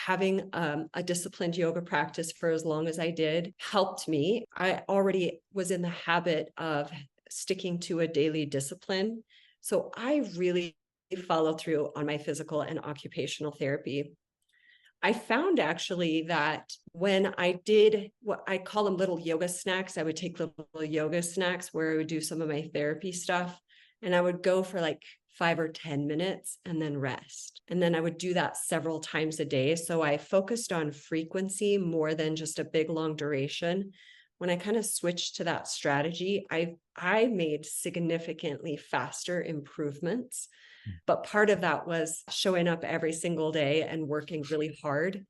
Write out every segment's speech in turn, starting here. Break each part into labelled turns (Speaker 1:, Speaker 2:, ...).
Speaker 1: having a disciplined yoga practice for as long as I did helped me. I already was in the habit of sticking to a daily discipline. So I really follow through on my physical and occupational therapy. I found actually that when I did what I call them little yoga snacks, I would take little yoga snacks where I would do some of my therapy stuff, and I would go for like 5 or 10 minutes and then rest. And then I would do that several times a day. So I focused on frequency more than just a big long duration. When I kind of switched to that strategy, I made significantly faster improvements. But part of that was showing up every single day and working really hard.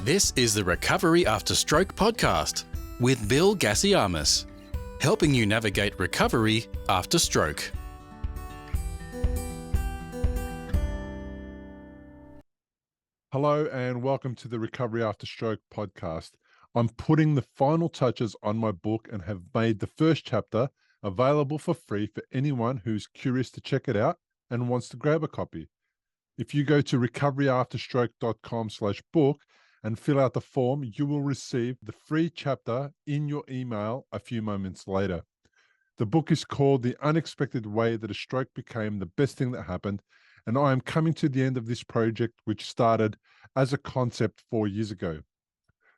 Speaker 2: This is the Recovery After Stroke podcast with Bill Gassiamis, helping you navigate recovery after stroke.
Speaker 3: Hello and welcome to the Recovery After Stroke podcast. I'm putting the final touches on my book and have made the first chapter available for free for anyone who's curious to check it out and wants to grab a copy. If you go to recoveryafterstroke.com/book and fill out the form, you will receive the free chapter in your email a few moments later. The book is called The Unexpected Way That a Stroke Became the Best Thing That Happened, and I am coming to the end of this project, which started as a concept 4 years ago.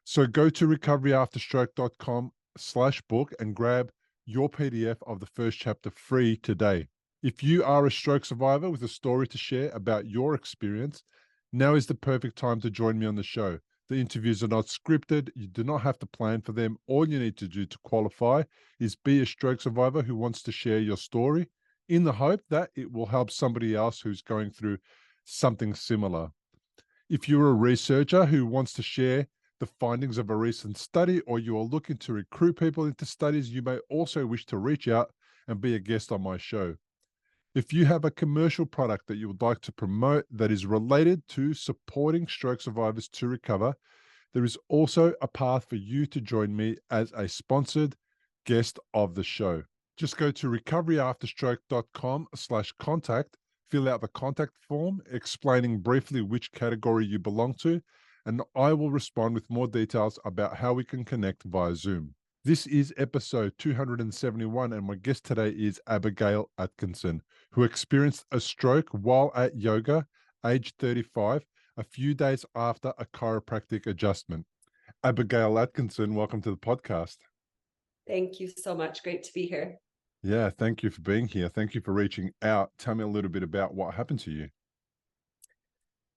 Speaker 3: So go to recoveryafterstroke.com/book and grab your PDF of the first chapter free today. If you are a stroke survivor with a story to share about your experience, now is the perfect time to join me on the show. The interviews are not scripted. You do not have to plan for them. All you need to do to qualify is be a stroke survivor who wants to share your story in the hope that it will help somebody else who's going through something similar. If you're a researcher who wants to share the findings of a recent study, or you are looking to recruit people into studies, you may also wish to reach out and be a guest on my show. If you have a commercial product that you would like to promote that is related to supporting stroke survivors to recover, there is also a path for you to join me as a sponsored guest of the show. Just go to recoveryafterstroke.com/contact, fill out the contact form explaining briefly which category you belong to, and I will respond with more details about how we can connect via Zoom. This is episode 271, and my guest today is Abigail Atkinson, who experienced a stroke while at yoga, age 35, a few days after a chiropractic adjustment. Abigail Atkinson, welcome to the podcast.
Speaker 1: Thank you so much. Great to be here.
Speaker 3: Yeah, thank you for being here. Thank you for reaching out. Tell me a little bit about what happened to you.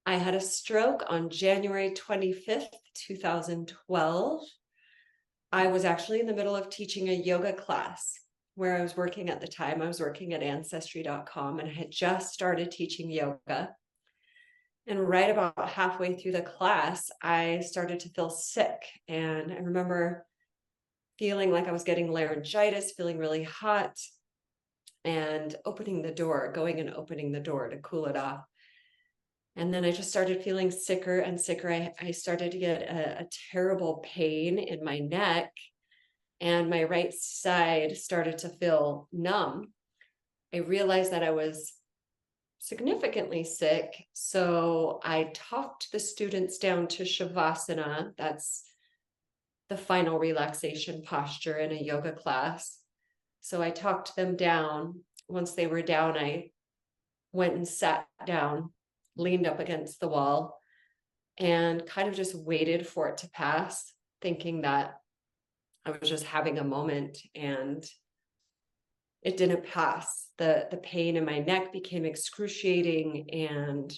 Speaker 1: I had a stroke on January 25th, 2012. I was actually in the middle of teaching a yoga class where I was working at the time. I was working at Ancestry.com and I had just started teaching yoga. And right about halfway through the class, I started to feel sick. And I remember feeling like I was getting laryngitis, feeling really hot, and opening the door, going and opening the door to cool it off. And then I just started feeling sicker and sicker. I started to get a terrible pain in my neck, and my right side started to feel numb. I realized that I was significantly sick. So I talked the students down to Shavasana. That's the final relaxation posture in a yoga class. So I talked them down. Once they were down, I went and sat down, leaned up against the wall, and kind of just waited for it to pass, thinking that I was just having a moment, and it didn't pass. The pain in my neck became excruciating, and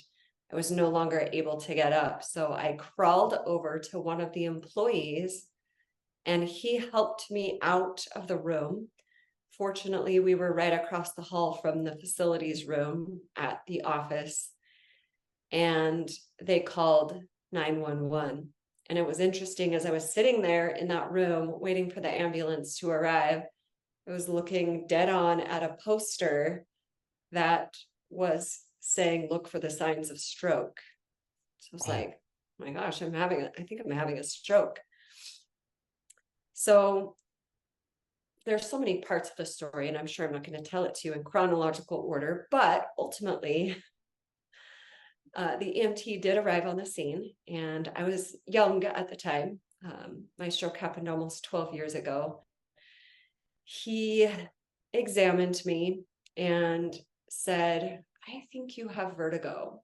Speaker 1: I was no longer able to get up. So I crawled over to one of the employees, and he helped me out of the room. Fortunately, we were right across the hall from the facilities room at the office, and they called 911. And it was interesting, as I was sitting there in that room waiting for the ambulance to arrive, I was looking dead on at a poster that was saying, "Look for the signs of stroke." So I was like, oh my gosh, I think I'm having a stroke. So there's so many parts of the story, and I'm sure I'm not going to tell it to you in chronological order, but ultimately the EMT did arrive on the scene, and I was young at the time. My stroke happened almost 12 years ago. He examined me and said, "I think you have vertigo.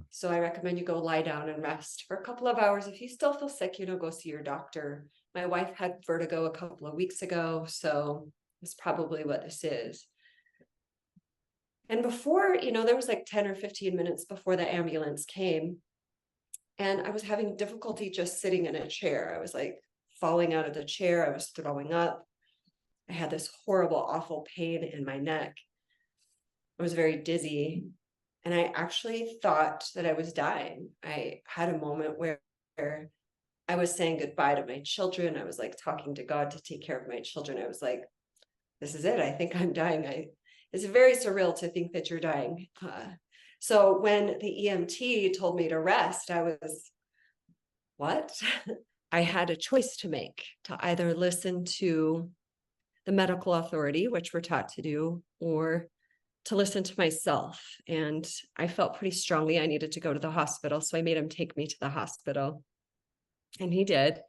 Speaker 1: So I recommend you go lie down and rest for a couple of hours. If you still feel sick, go see your doctor." My wife had vertigo a couple of weeks ago, so it's probably what this is. And before, there was like 10 or 15 minutes before the ambulance came, and I was having difficulty just sitting in a chair. I was like falling out of the chair. I was throwing up. I had this horrible, awful pain in my neck. I was very dizzy. And I actually thought that I was dying. I had a moment where I was saying goodbye to my children. I was like talking to God to take care of my children. I was like, this is it. I think I'm dying. It's very surreal to think that you're dying. So when the EMT told me to rest, I was, what? I had a choice to make, to either listen to the medical authority, which we're taught to do, or to listen to myself. And I felt pretty strongly I needed to go to the hospital. So I made him take me to the hospital. And he did.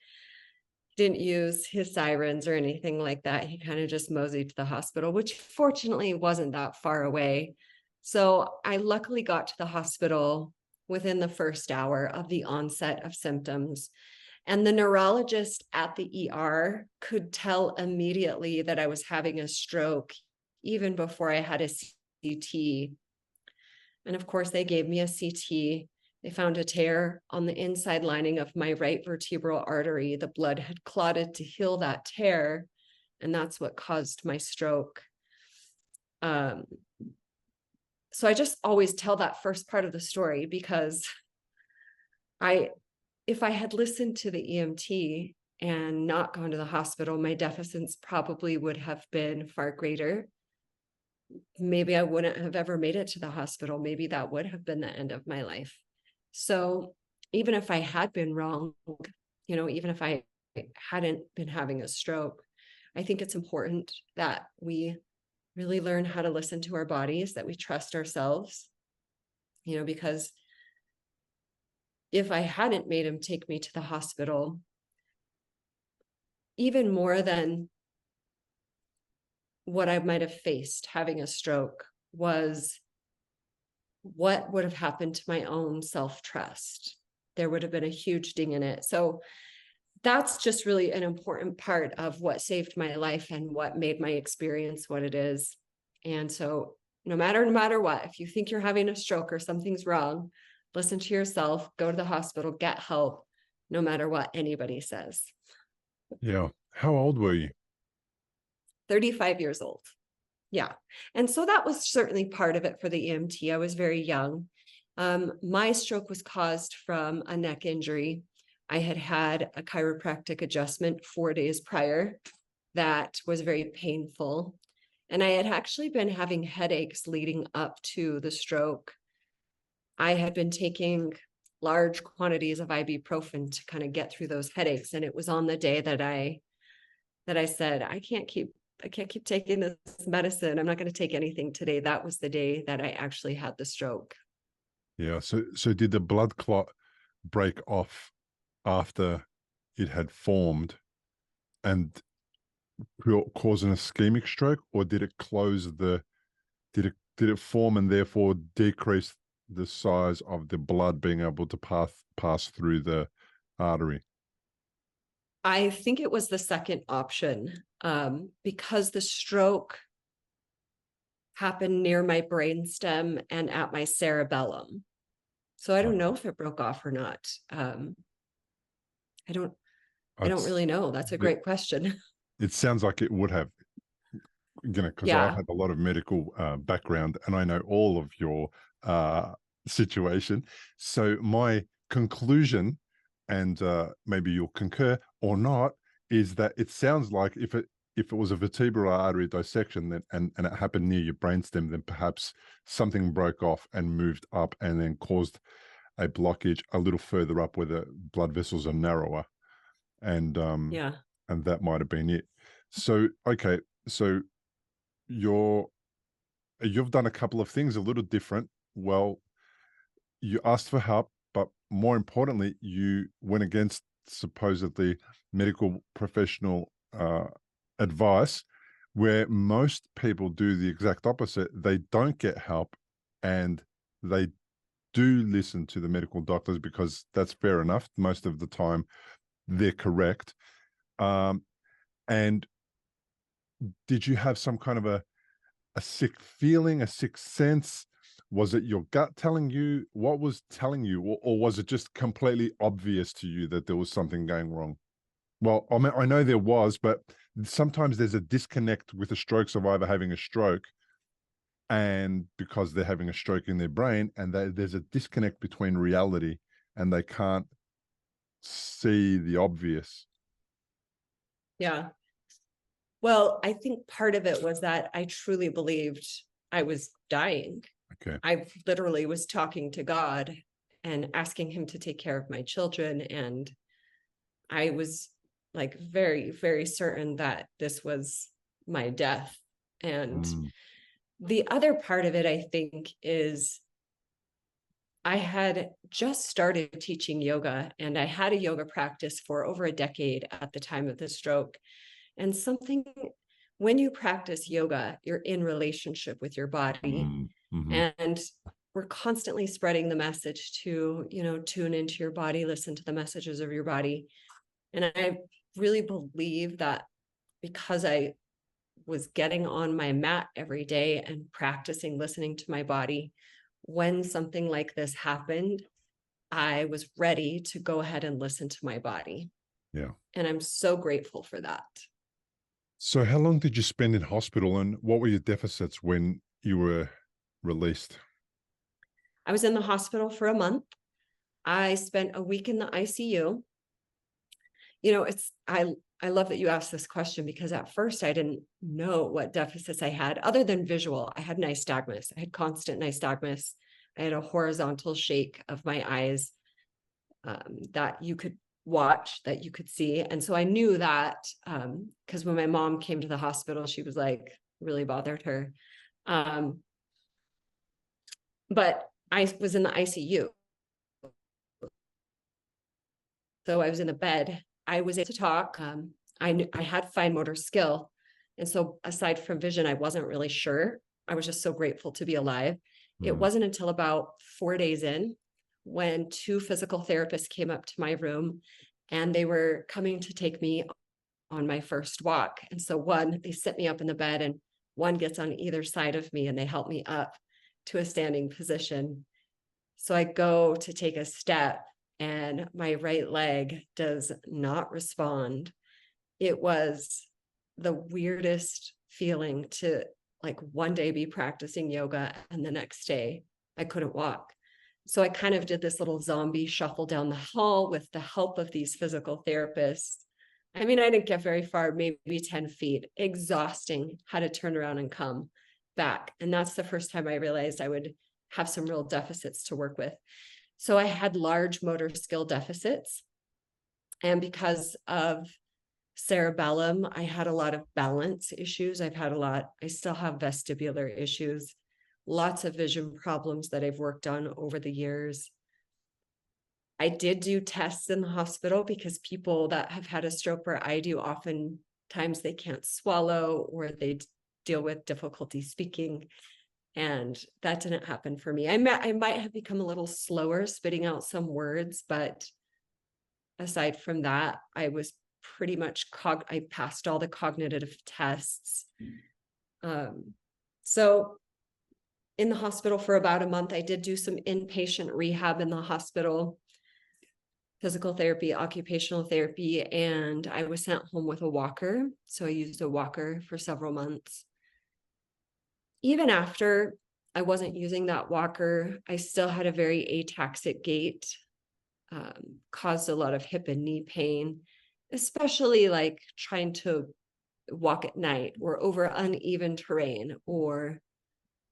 Speaker 1: Didn't use his sirens or anything like that. He kind of just moseyed to the hospital, which fortunately wasn't that far away. So I luckily got to the hospital within the first hour of the onset of symptoms. And the neurologist at the ER could tell immediately that I was having a stroke, even before I had a CT. And of course, they gave me a CT. They found a tear on the inside lining of my right vertebral artery. The blood had clotted to heal that tear, and that's what caused my stroke. So I just always tell that first part of the story because if I had listened to the EMT and not gone to the hospital, my deficits probably would have been far greater. Maybe I wouldn't have ever made it to the hospital. Maybe that would have been the end of my life. So even if I had been wrong, even if I hadn't been having a stroke, I think it's important that we really learn how to listen to our bodies, that we trust ourselves, because if I hadn't made him take me to the hospital, even more than what I might have faced having a stroke was what would have happened to my own self-trust. There would have been a huge ding in it. So that's just really an important part of what saved my life and what made my experience what it is. And so no matter what, if you think you're having a stroke or something's wrong, listen to yourself, go to the hospital, get help, no matter what anybody says.
Speaker 3: Yeah. How old were you?
Speaker 1: 35 years old. Yeah. And so that was certainly part of it for the EMT. I was very young. My stroke was caused from a neck injury. I had had a chiropractic adjustment 4 days prior that was very painful. And I had actually been having headaches leading up to the stroke. I had been taking large quantities of ibuprofen to kind of get through those headaches. And it was on the day that I said, I can't keep taking this medicine. I'm not going to take anything today. That was the day that I actually had the stroke.
Speaker 3: Yeah. So did the blood clot break off after it had formed and cause an ischemic stroke, or did it did it form and therefore decrease the size of the blood being able to pass through the artery?
Speaker 1: I think it was the second option, because the stroke happened near my brainstem and at my cerebellum. So I don't know if it broke off or not. I don't really know. That's a great question.
Speaker 3: It sounds like it would have, because I have a lot of medical background and I know all of your situation. So my conclusion, and maybe you'll concur or not, is that it sounds like if it was a vertebral artery dissection and it happened near your brainstem, then perhaps something broke off and moved up and then caused a blockage a little further up where the blood vessels are narrower. And and that might have been it. So okay, so you've done a couple of things a little different. Well, you asked for help, but more importantly, you went against supposedly medical professional advice, where most people do the exact opposite. They don't get help, and they do listen to the medical doctors because that's fair enough. Most of the time, they're correct. And did you have some kind of a sick feeling, a sixth sense? Was it your gut telling you? What was telling you? Or was it just completely obvious to you that there was something going wrong? Well, I mean, I know there was, but sometimes there's a disconnect with a stroke survivor having a stroke, and because they're having a stroke in their brain, and there's a disconnect between reality, and they can't see the obvious.
Speaker 1: Yeah. Well, I think part of it was that I truly believed I was dying.
Speaker 3: Okay.
Speaker 1: I literally was talking to God and asking him to take care of my children. And I was like very, very certain that this was my death. And the other part of it, I think, is I had just started teaching yoga, and I had a yoga practice for over a decade at the time of the stroke. And when you practice yoga, you're in relationship with your body. And we're constantly spreading the message to, tune into your body, listen to the messages of your body. And I really believe that because I was getting on my mat every day and practicing listening to my body, when something like this happened, I was ready to go ahead and listen to my body.
Speaker 3: Yeah.
Speaker 1: And I'm so grateful for that.
Speaker 3: So how long did you spend in hospital, and what were your deficits when you were released?
Speaker 1: I was in the hospital for a month. I spent a week in the ICU. I love that you asked this question, because at first I didn't know what deficits I had other than visual. I had nystagmus. I had constant nystagmus. I had a horizontal shake of my eyes that you could watch, that you could see. And so I knew that because when my mom came to the hospital, she was like, really bothered her. But I was in the ICU. So I was in the bed. I was able to talk. I had fine motor skill. And so aside from vision, I wasn't really sure. I was just so grateful to be alive. It wasn't until about 4 days in when 2 physical therapists came up to my room, and they were coming to take me on my first walk. And so they sit me up in the bed, and one gets on either side of me, and they help me up to a standing position. So I go to take a step, and my right leg does not respond. It was the weirdest feeling to, like, one day be practicing yoga and the next day I couldn't walk. So I kind of did this little zombie shuffle down the hall with the help of these physical therapists. I mean, I didn't get very far, maybe 10 feet, exhausting, how to turn around and come back. And that's the first time I realized I would have some real deficits to work with. So I had large motor skill deficits. And because of cerebellum, I had a lot of balance issues. I still have vestibular issues, lots of vision problems that I've worked on over the years. I did do tests in the hospital because people that have had a stroke where I do, oftentimes they can't swallow, or they deal with difficulty speaking. And that didn't happen for me. I might have become a little slower spitting out some words, but aside from that, I was pretty much I passed all the cognitive tests. So in the hospital for about a month, I did do some inpatient rehab in the hospital, physical therapy, occupational therapy, and I was sent home with a walker. So I used a walker for several months. Even after I wasn't using that walker, I still had a very ataxic gait, caused a lot of hip and knee pain, especially like trying to walk at night or over uneven terrain, or,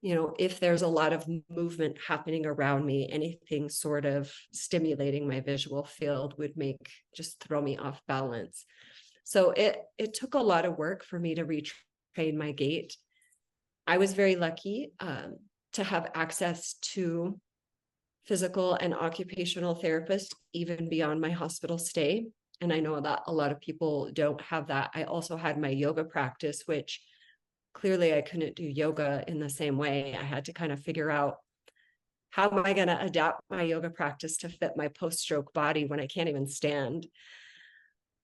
Speaker 1: if there's a lot of movement happening around me, anything sort of stimulating my visual field would just throw me off balance. So it took a lot of work for me to retrain my gait. I was very lucky to have access to physical and occupational therapist even beyond my hospital stay. And I know that a lot of people don't have that. I also had my yoga practice, which clearly I couldn't do yoga in the same way. I had to kind of figure out, how am I going to adapt my yoga practice to fit my post-stroke body when I can't even stand?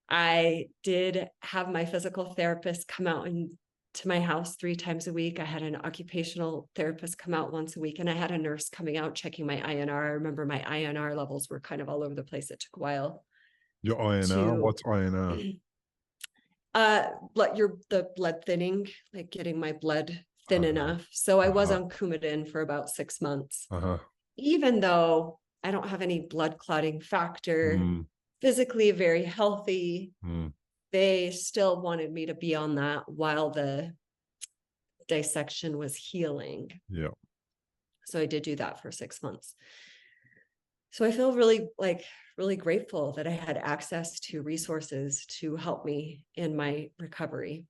Speaker 1: I did have my physical therapist come out to my house 3 times a week. I had an occupational therapist come out once a week, and I had a nurse coming out checking my INR. I remember my INR levels were kind of all over the place. It took a while.
Speaker 3: Your INR? What's INR?
Speaker 1: The blood thinning, like getting my blood thin enough. So I was on Coumadin for about 6 months. Even though I don't have any blood clotting factor, physically very healthy, they still wanted me to be on that while the dissection was healing.
Speaker 3: Yeah.
Speaker 1: So I did do that for 6 months. So I feel really grateful that I had access to resources to help me in my recovery.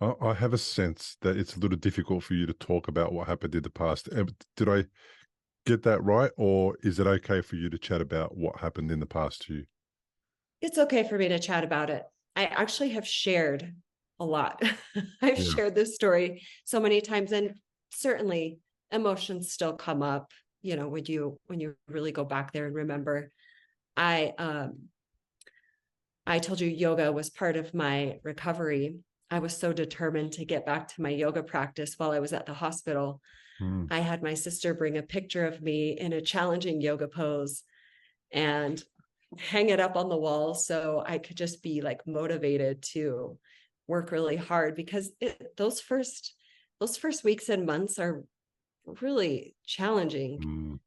Speaker 3: I have a sense that it's a little difficult for you to talk about what happened in the past. Did I get that right? Or is it okay for you to chat about what happened in the past to you?
Speaker 1: It's okay for me to chat about it. I actually have shared a lot. I've shared this story so many times, and certainly emotions still come up, when you really go back there and remember. I told you yoga was part of my recovery. I was so determined to get back to my yoga practice while I was at the hospital. I had my sister bring a picture of me in a challenging yoga pose and hang it up on the wall so I could just be like motivated to work really hard, because those first weeks and months are really challenging.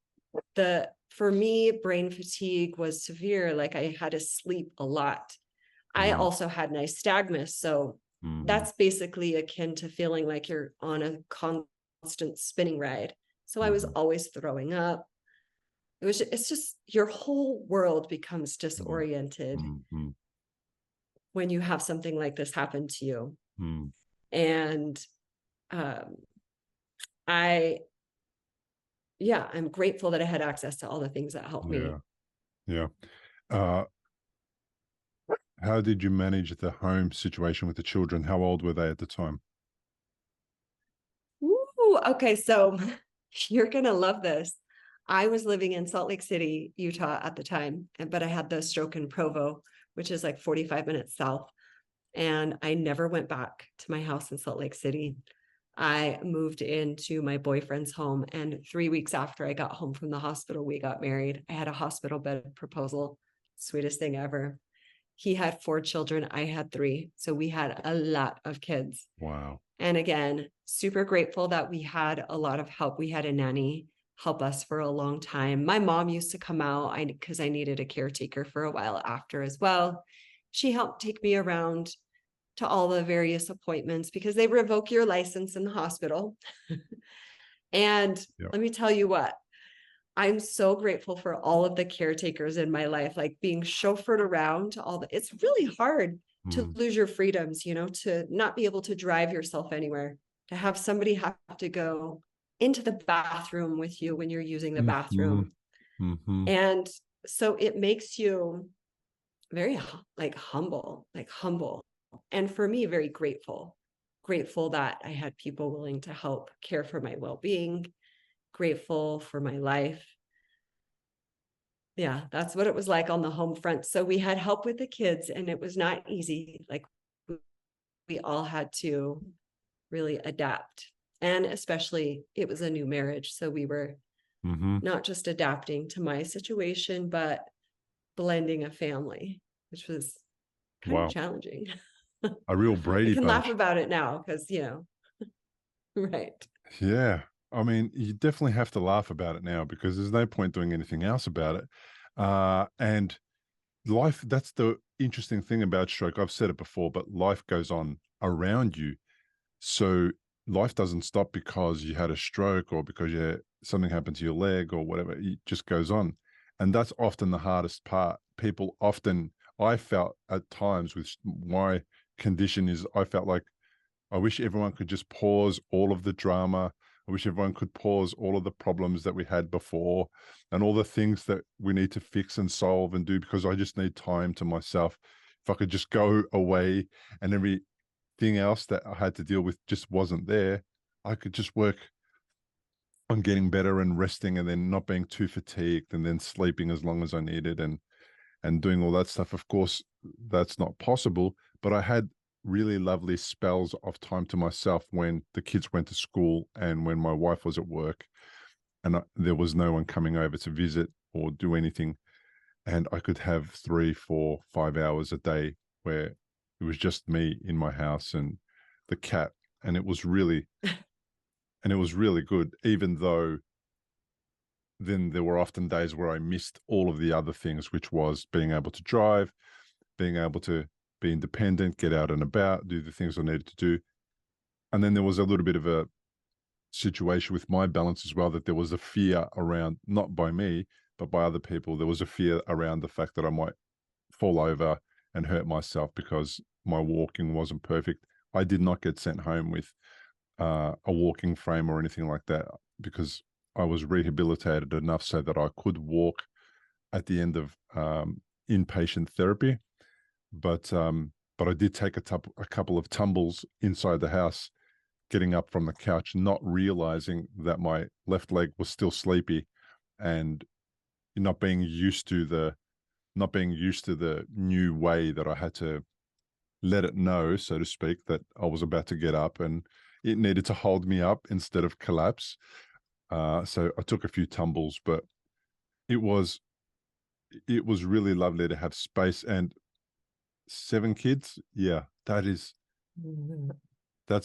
Speaker 1: For me, brain fatigue was severe. Like, I had to sleep a lot. I also had nystagmus. So that's basically akin to feeling like you're on a constant spinning ride. So I was always throwing up. It's just your whole world becomes disoriented when you have something like this happen to you. And I'm grateful that I had access to all the things that helped me.
Speaker 3: Yeah. How did you manage the home situation with the children? How old were they at the time?
Speaker 1: Ooh, okay, so you're gonna love this. I was living in Salt Lake City, Utah at the time, but I had the stroke in Provo, which is like 45 minutes south. And I never went back to my house in Salt Lake City. I moved into my boyfriend's home, and 3 weeks after I got home from the hospital, we got married. I had a hospital bed proposal, sweetest thing ever. He had 4 children, I had 3. So we had a lot of kids.
Speaker 3: Wow.
Speaker 1: And again, super grateful that we had a lot of help. We had a nanny help us for a long time. My mom used to come out because I needed a caretaker for a while after as well. She helped take me around to all the various appointments because they revoke your license in the hospital. And let me tell you what, I'm so grateful for all of the caretakers in my life, like being chauffeured around to it's really hard to lose your freedoms, to not be able to drive yourself anywhere, to have somebody have to go into the bathroom with you when you're using the bathroom. And so it makes you very humble. And for me, very grateful that I had people willing to help care for my well-being, grateful for my life. Yeah, that's what it was like on the home front. So we had help with the kids, and it was not easy. Like, we all had to really adapt. And especially, it was a new marriage. So we were not just adapting to my situation, but blending a family, which was kind of challenging.
Speaker 3: A real Brady
Speaker 1: I can
Speaker 3: bunch.
Speaker 1: laugh about it now because, right.
Speaker 3: Yeah. I mean, you definitely have to laugh about it now because there's no point doing anything else about it. And life, that's the interesting thing about stroke. I've said it before, but life goes on around you. So life doesn't stop because you had a stroke or because something happened to your leg or whatever. It just goes on. And that's often the hardest part. I felt at times with my condition I felt like I wish everyone could just pause all of the drama. I wish everyone could pause all of the problems that we had before and all the things that we need to fix and solve and do, because I just need time to myself. If I could just go away and everything else that I had to deal with just wasn't there, I could just work on getting better and resting, and then not being too fatigued, and then sleeping as long as I needed, and doing all that stuff. Of course, that's not possible, but I had really lovely spells of time to myself when the kids went to school and when my wife was at work, and there was no one coming over to visit or do anything. And I could have 3, 4, 5 hours a day where it was just me in my house and the cat. And it was really, good, even though then there were often days where I missed all of the other things, which was being able to drive, being able to be independent, get out and about, do the things I needed to do. And then there was a little bit of a situation with my balance as well, that there was a fear around, not by me, but by other people. There was a fear around the fact that I might fall over and hurt myself because my walking wasn't perfect. I did not get sent home with a walking frame or anything like that, because I was rehabilitated enough so that I could walk at the end of inpatient therapy. But I did take a couple of tumbles inside the house, getting up from the couch, not realizing that my left leg was still sleepy, and not being used to the new way that I had to let it know, so to speak, that I was about to get up, and it needed to hold me up instead of collapse. So I took a few tumbles, but it was really lovely to have space. And 7 kids, yeah, that's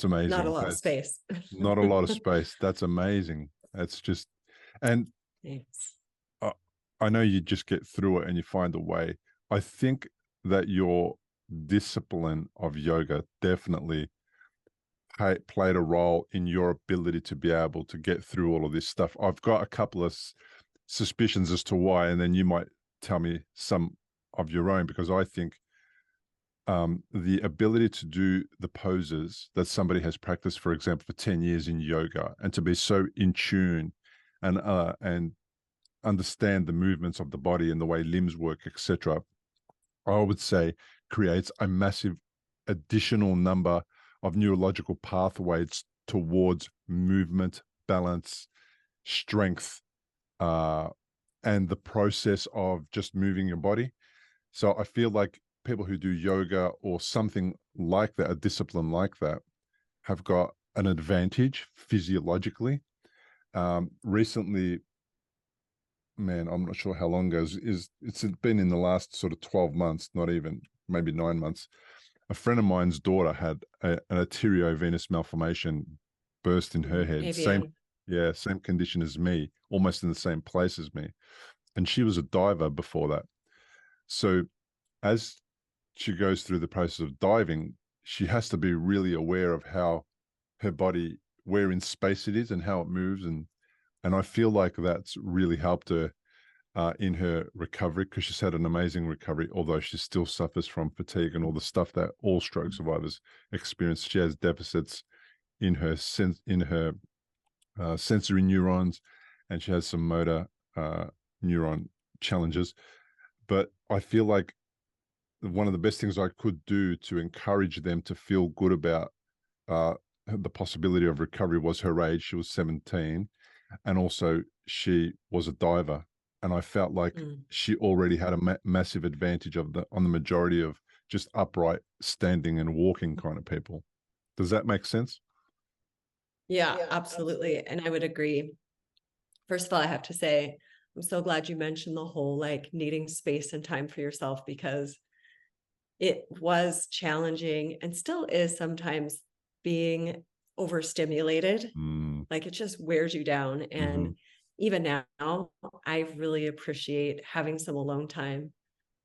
Speaker 3: amazing.
Speaker 1: Not a lot of
Speaker 3: That's
Speaker 1: space.
Speaker 3: not a lot of space. That's amazing. That's just, and
Speaker 1: Thanks.
Speaker 3: I know you just get through it and you find a way. I think that your discipline of yoga definitely played a role in your ability to be able to get through all of this stuff. I've got a couple of suspicions as to why, and then you might tell me some of your own, because I think the ability to do the poses that somebody has practiced, for example, for 10 years in yoga, and to be so in tune and understand the movements of the body and the way limbs work, etc., I would say creates a massive additional number of neurological pathways towards movement, balance, strength, and the process of just moving your body. So I feel like people who do yoga or something like that, a discipline like that, have got an advantage physiologically. Recently, man, I'm not sure how long ago, it's been in the last sort of 12 months, not even, maybe 9 months. A friend of mine's daughter had an arteriovenous malformation burst in her head.
Speaker 1: AVM.
Speaker 3: Same condition as me, almost in the same place as me. And she was a diver before that. So as she goes through the process of diving, she has to be really aware of how her body, where in space it is and how it moves. And I feel like that's really helped her in her recovery, because she's had an amazing recovery, although she still suffers from fatigue and all the stuff that all stroke survivors experience. She has deficits in her sensory neurons, and she has some motor neuron challenges. But I feel like one of the best things I could do to encourage them to feel good about the possibility of recovery was her age. She was 17, and also she was a diver. And I felt like she already had a massive advantage on the majority of just upright, standing and walking kind of people. Does that make sense?
Speaker 1: Yeah, absolutely. And I would agree. First of all, I have to say, I'm so glad you mentioned the whole like needing space and time for yourself, because it was challenging and still is sometimes being overstimulated. Like it just wears you down. And even now, I really appreciate having some alone time,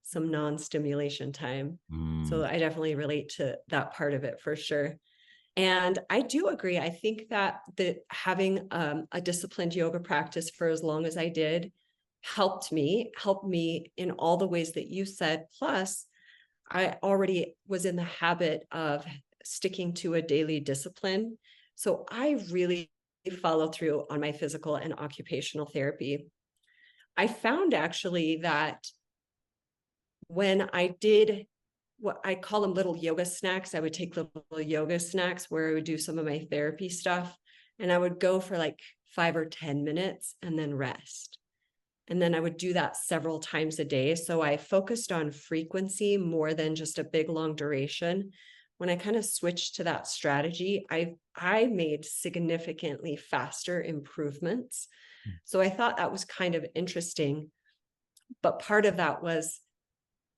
Speaker 1: some non-stimulation time. So I definitely relate to that part of it for sure. And I do agree. I think that having a disciplined yoga practice for as long as I did helped me in all the ways that you said. Plus, I already was in the habit of sticking to a daily discipline. So I really follow through on my physical and occupational therapy. I found actually that when I did what I call them little yoga snacks, I would take little yoga snacks where I would do some of my therapy stuff, and I would go for like 5 or 10 minutes and then rest. And then I would do that several times a day. So I focused on frequency more than just a big long duration. When I kind of switched to that strategy, I made significantly faster improvements. So I thought that was kind of interesting. But part of that was,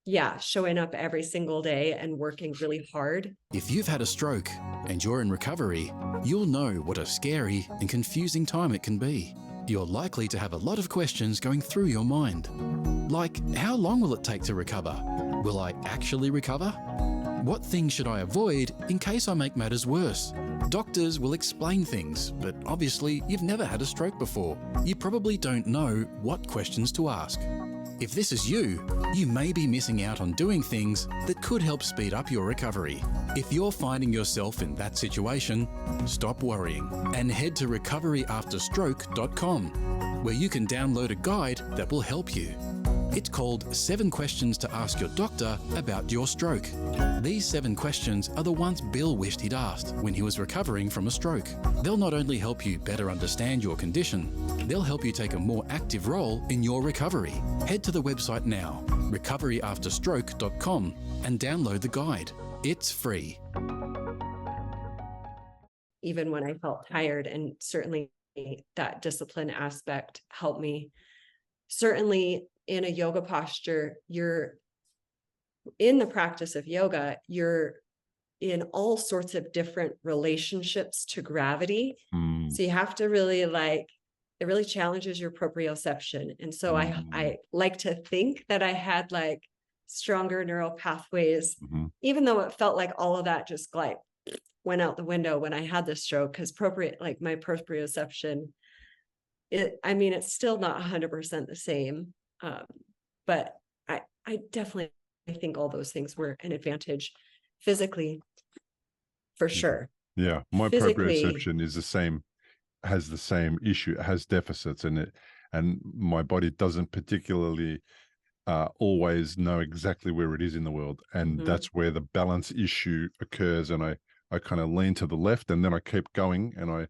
Speaker 1: yeah, showing up every single day and working really hard.
Speaker 2: If you've had a stroke and you're in recovery, you'll know what a scary and confusing time it can be. You're likely to have a lot of questions going through your mind. Like, how long will it take to recover? Will I actually recover? What things should I avoid in case I make matters worse? Doctors will explain things, but obviously you've never had a stroke before. You probably don't know what questions to ask. If this is you, you may be missing out on doing things that could help speed up your recovery. If you're finding yourself in that situation, stop worrying and head to recoveryafterstroke.com, where you can download a guide that will help you. It's called 7 Questions to Ask Your Doctor About Your Stroke. These 7 questions are the ones Bill wished he'd asked when he was recovering from a stroke. They'll not only help you better understand your condition, they'll help you take a more active role in your recovery. Head to the website now, recoveryafterstroke.com, and download the guide. It's free.
Speaker 1: Even when I felt tired, and certainly that discipline aspect helped me. Certainly in a yoga posture, you're in the practice of yoga, you're in all sorts of different relationships to gravity. So you have to really it really challenges your proprioception. And so I like to think that I had like stronger neural pathways, even though it felt like all of that just like went out the window when I had the stroke, because my proprioception, it's still not 100% the same. But I definitely think all those things were an advantage physically, for sure.
Speaker 3: Yeah, my
Speaker 1: Physically,
Speaker 3: proprioception is has the same issue. It has deficits in it, and my body doesn't particularly always know exactly where it is in the world, and that's where the balance issue occurs. And I kind of lean to the left, and then I keep going, and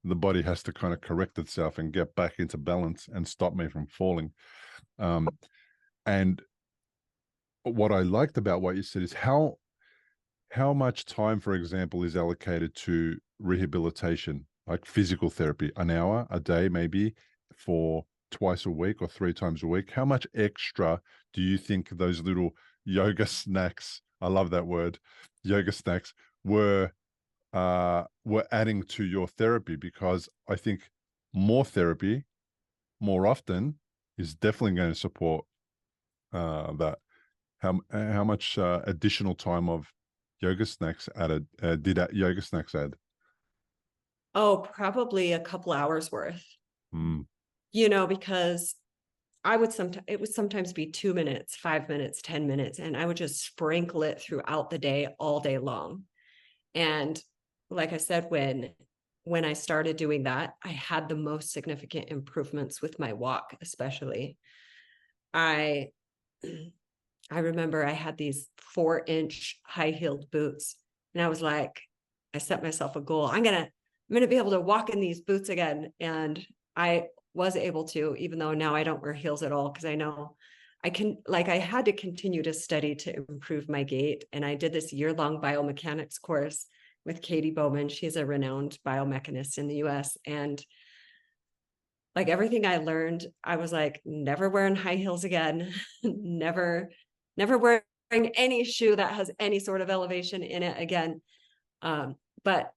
Speaker 3: the body has to kind of correct itself and get back into balance and stop me from falling. And what I liked about what you said is how much time, for example, is allocated to rehabilitation, like physical therapy, an hour a day, maybe for twice a week or 3 times a week. How much extra do you think those little yoga snacks, I love that word, yoga snacks, were adding to your therapy? Because I think more therapy more often is definitely going to support that. How much additional time of yoga snacks did yoga snacks add?
Speaker 1: Oh, probably a couple hours worth. Because it would sometimes be 2 minutes, 5 minutes, 10 minutes, and I would just sprinkle it throughout the day, all day long. And like I said, when I started doing that, I had the most significant improvements with my walk, especially. I remember I had these 4-inch high-heeled boots, and I was like, I set myself a goal. I'm gonna be able to walk in these boots again. And I was able to, even though now I don't wear heels at all, because I know I had to continue to study to improve my gait. And I did this year-long biomechanics course with Katie Bowman. She's a renowned biomechanist in the US. And like everything I learned, I was like, never wearing high heels again, never wearing any shoe that has any sort of elevation in it again. But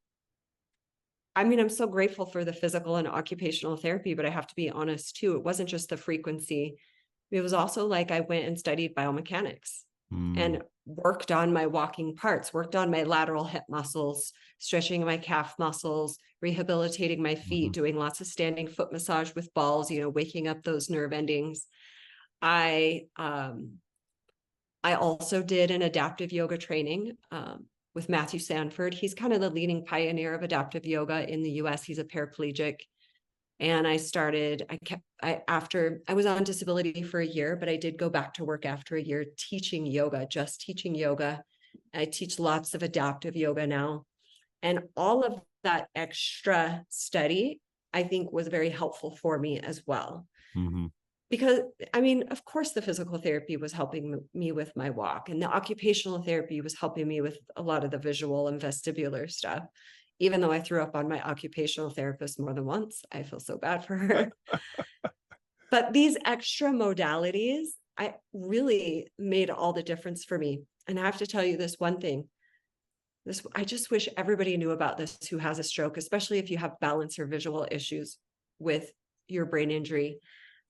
Speaker 1: I'm so grateful for the physical and occupational therapy, but I have to be honest too. It wasn't just the frequency. It was also like I went and studied biomechanics and worked on my walking parts, worked on my lateral hip muscles, stretching my calf muscles, rehabilitating my feet, doing lots of standing foot massage with balls, waking up those nerve endings. I also did an adaptive yoga training, with Matthew Sanford. He's kind of the leading pioneer of adaptive yoga in the US. He's a paraplegic. And I was on disability for a year, but I did go back to work after a year teaching yoga, just teaching yoga. I teach lots of adaptive yoga now. And all of that extra study, I think, was very helpful for me as well.
Speaker 3: Mm-hmm.
Speaker 1: Because, I mean, of course, the physical therapy was helping me with my walk, and the occupational therapy was helping me with a lot of the visual and vestibular stuff. Even though I threw up on my occupational therapist more than once, I feel so bad for her. But these extra modalities, I really made all the difference for me. And I have to tell you this one thing. I just wish everybody knew about this who has a stroke, especially if you have balance or visual issues with your brain injury.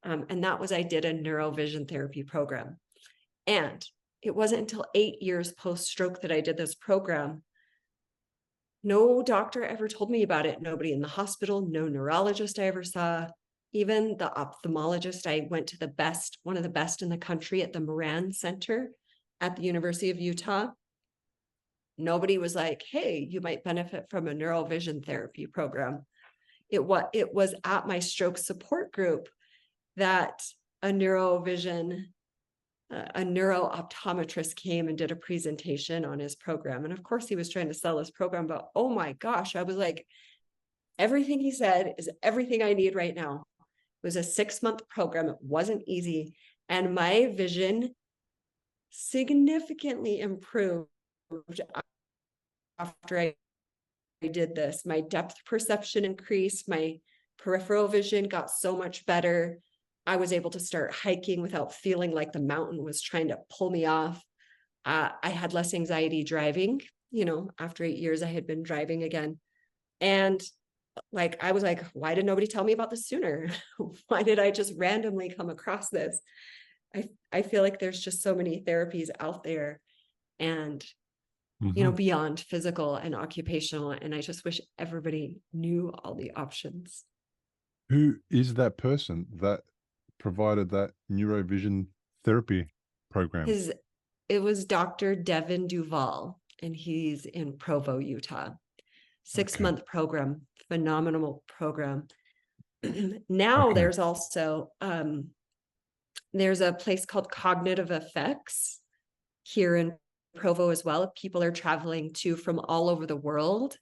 Speaker 1: And that was, I did a neurovision therapy program. And it wasn't until 8 years post-stroke that I did this program. No doctor ever told me about it. Nobody in the hospital, no neurologist I ever saw. Even the ophthalmologist, I went to one of the best in the country at the Moran Center at the University of Utah. Nobody was like, hey, you might benefit from a neurovision therapy program. It was at my stroke support group that a neuro-optometrist came and did a presentation on his program. And of course he was trying to sell his program, but oh my gosh, I was like, everything he said is everything I need right now. It was a 6-month program. It wasn't easy. And my vision significantly improved after I did this. My depth perception increased. My peripheral vision got so much better. I was able to start hiking without feeling like the mountain was trying to pull me off. I had less anxiety driving. After 8 years, I had been driving again. And I was like, why did nobody tell me about this sooner? Why did I just randomly come across this? I feel like there's just so many therapies out there, and beyond physical and occupational. And I just wish everybody knew all the options.
Speaker 3: Who is that person that provided that neurovision therapy program?
Speaker 1: It was Dr. Devin Duval, and he's in Provo, Utah. 6-month program, phenomenal program. Now there's also, there's a place called Cognitive Effects here in Provo as well. People are traveling from all over the world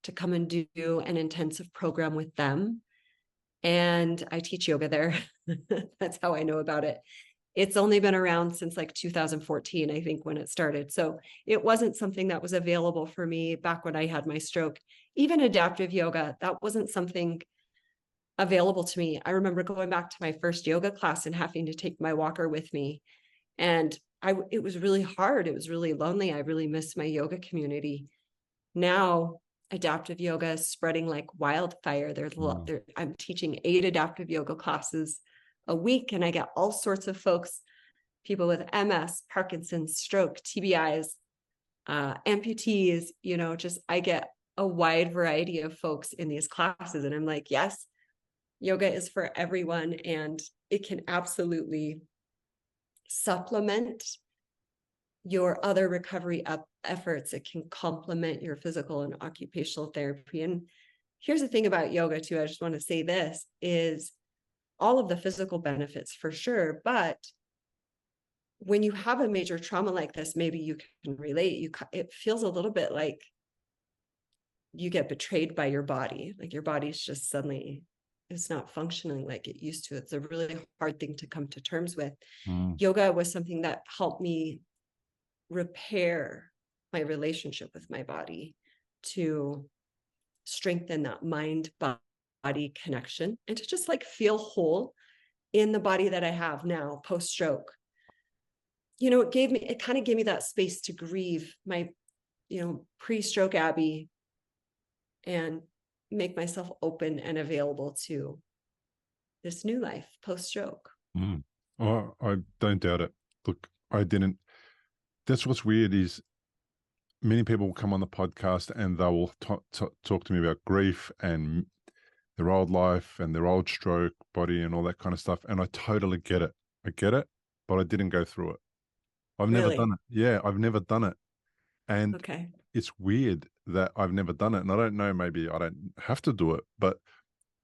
Speaker 1: to come and do an intensive program with them. And I teach yoga there. That's how I know about it. It's only been around since 2014, I think, when it started. So it wasn't something that was available for me back when I had my stroke. Even adaptive yoga, that wasn't something available to me. I remember going back to my first yoga class and having to take my walker with me. And it was really hard. It was really lonely. I really missed my yoga community. Now, adaptive yoga is spreading like wildfire. I'm teaching 8 adaptive yoga classes a week, and I get all sorts of folks, people with MS, Parkinson's, stroke, TBIs, amputees, I get a wide variety of folks in these classes. And I'm like, yes, yoga is for everyone, and it can absolutely supplement your other recovery efforts. It can complement your physical and occupational therapy. And here's the thing about yoga too, I just want to say this, is all of the physical benefits for sure, but when you have a major trauma like this, maybe you can relate. It feels a little bit like you get betrayed by your body. Like your body's just suddenly, it's not functioning like it used to. It's a really hard thing to come to terms with. Yoga was something that helped me repair my relationship with my body, to strengthen that mind-body connection, and to just feel whole in the body that I have now post-stroke. It kind of gave me that space to grieve my, pre-stroke Abby, and make myself open and available to this new life post-stroke.
Speaker 3: Oh, I don't doubt it. Look, I didn't. That's what's weird is many people will come on the podcast and they will talk to me about grief and their old life and their old stroke body and all that kind of stuff. And I totally get it. I get it, but I didn't go through it. I've never done it. Yeah, I've never done it. And it's weird that I've never done it. And I don't know, maybe I don't have to do it, but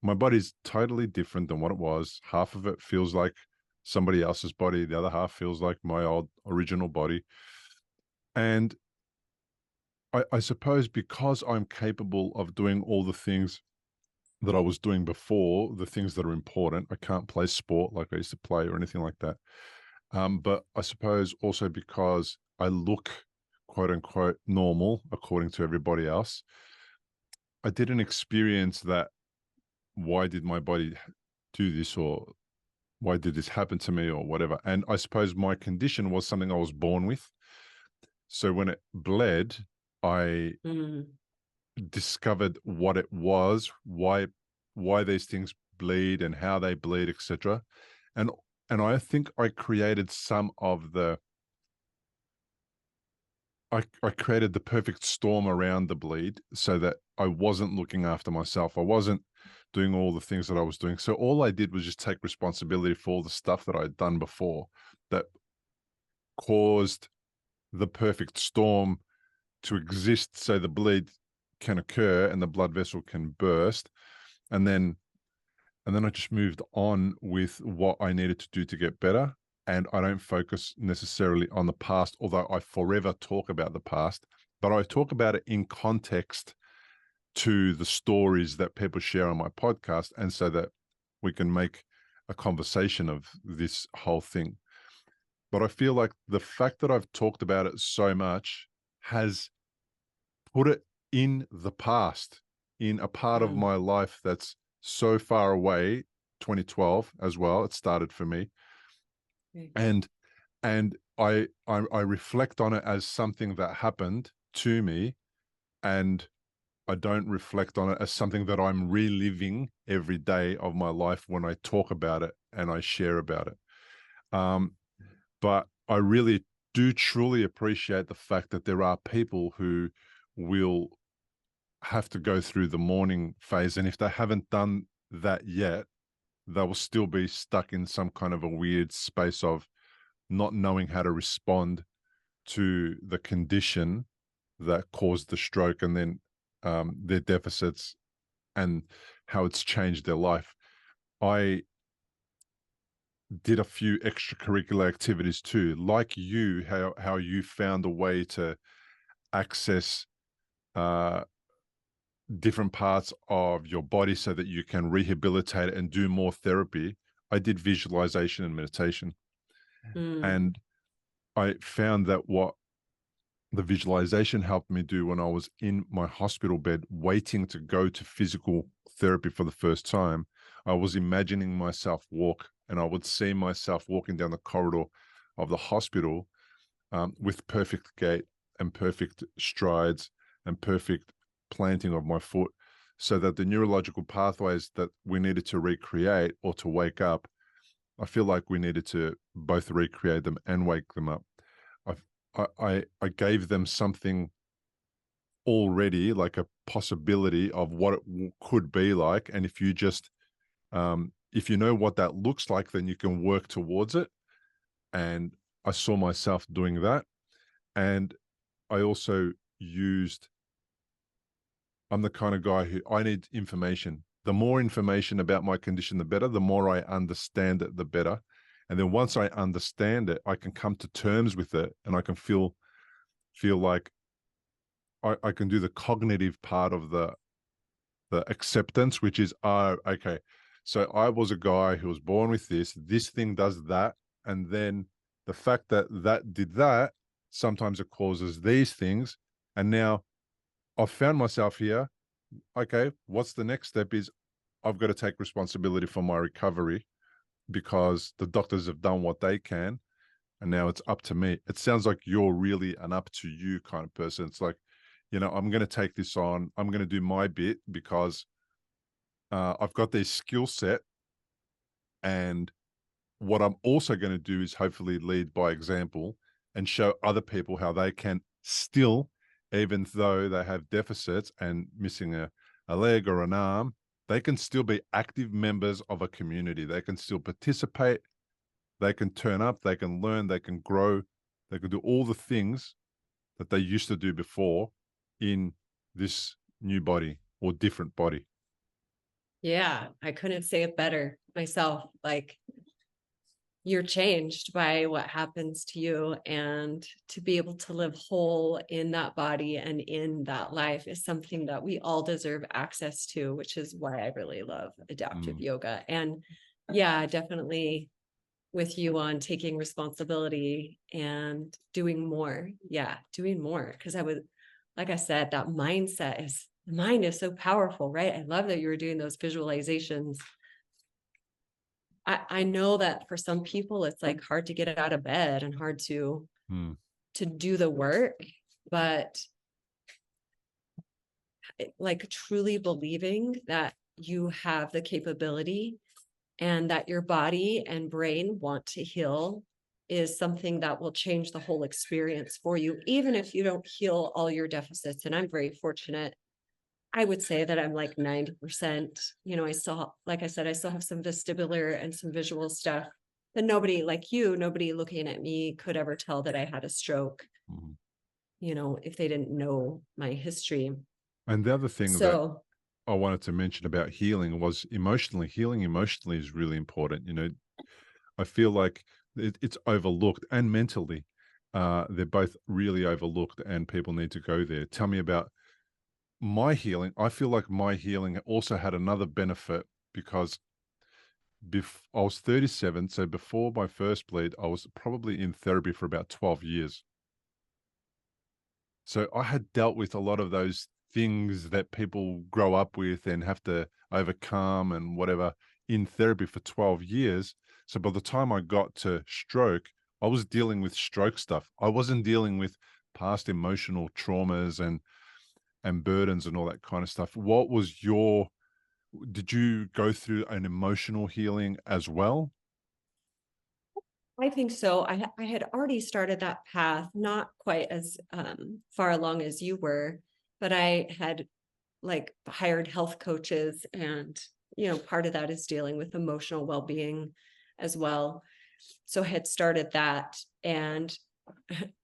Speaker 3: my body's totally different than what it was. Half of it feels like somebody else's body. The other half feels like my old original body. And I suppose because I'm capable of doing all the things that I was doing before, the things that are important, I can't play sport like I used to play or anything like that. But I suppose also because I look quote unquote normal according to everybody else, I didn't experience that. Why did my body do this, or why did this happen to me, or whatever? And I suppose my condition was something I was born with. So when it bled, I discovered what it was, why these things bleed and how they bleed, etc. And I think I created some of the I created the perfect storm around the bleed so that I wasn't looking after myself. I wasn't doing all the things that I was doing. So all I did was just take responsibility for all the stuff that I'd done before that caused the perfect storm to exist so the bleed can occur and the blood vessel can burst. And then I just moved on with what I needed to do to get better. And I don't focus necessarily on the past, although I forever talk about the past, but I talk about it in context to the stories that people share on my podcast, and so that we can make a conversation of this whole thing. But I feel like the fact that I've talked about it so much has put it in the past, in a part of my life that's so far away. 2012 as well, it started for me. And I reflect on it as something that happened to me, and I don't reflect on it as something that I'm reliving every day of my life when I talk about it and I share about it. But I really do truly appreciate the fact that there are people who will have to go through the mourning phase, and if they haven't done that yet, they will still be stuck in some kind of a weird space of not knowing how to respond to the condition that caused the stroke, and then their deficits and how it's changed their life. I did a few extracurricular activities too, like you, how you found a way to access different parts of your body so that you can rehabilitate it and do more therapy. I did visualization and meditation. And I found that what the visualization helped me do when I was in my hospital bed waiting to go to physical therapy for the first time, I was imagining myself walk, and I would see myself walking down the corridor of the hospital with perfect gait and perfect strides and perfect planting of my foot, so that the neurological pathways that we needed to recreate or to wake up, I feel like we needed to both recreate them and wake them up. I gave them something already, like a possibility of what it could be like. And if you just, if you know what that looks like, then you can work towards it. And I saw myself doing that. And I also used, I'm the kind of guy who I need information. The more information about my condition, the better. The more I understand it, the better. And then once I understand it, I can come to terms with it, and I can feel like I can do the cognitive part of the acceptance, which is, okay, so I was a guy who was born with this thing does that, and then the fact that that did that, sometimes it causes these things, and now I've found myself here. Okay, what's the next step? Is I've got to take responsibility for my recovery, because the doctors have done what they can, and now it's up to me. It sounds like you're really an up to you kind of person. It's like, I'm going to take this on. I'm going to do my bit, because I've got this skill set. And what I'm also going to do is hopefully lead by example and show other people how they can still, even though they have deficits and missing a leg or an arm, they can still be active members of a community. They can still participate. They can turn up. They can learn. They can grow. They can do all the things that they used to do before, in this new body or different body?
Speaker 1: Yeah, I couldn't say it better myself. Like, you're changed by what happens to you, and to be able to live whole in that body and in that life is something that we all deserve access to, which is why I really love adaptive yoga. And yeah, definitely with you on taking responsibility and doing more. Yeah, doing more. Because like I said, that the mind is so powerful, right? I love that you were doing those visualizations. I know that for some people it's like hard to get out of bed and hard to do the work, but like truly believing that you have the capability and that your body and brain want to heal is something that will change the whole experience for you, even if you don't heal all your deficits. And I'm very fortunate. I would say that I'm like 90%, I still, like I said, I still have some vestibular and some visual stuff that nobody looking at me could ever tell that I had a stroke, if they didn't know my history.
Speaker 3: And the other thing that
Speaker 1: So
Speaker 3: I wanted to mention about healing was emotionally. Healing emotionally is really important. I feel like it's overlooked, and mentally, they're both really overlooked, and people need to go there. Tell me about my healing. I feel like my healing also had another benefit because I was 37. So before my first bleed, I was probably in therapy for about 12 years. So I had dealt with a lot of those things that people grow up with and have to overcome and whatever in therapy for 12 years. So by the time I got to stroke, I was dealing with stroke stuff. I wasn't dealing with past emotional traumas and burdens and all that kind of stuff. Did you go through an emotional healing as well?
Speaker 1: I think so. I had already started that path, not quite as far along as you were, but I had like hired health coaches, and part of that is dealing with emotional well-being as well. So I had started that, and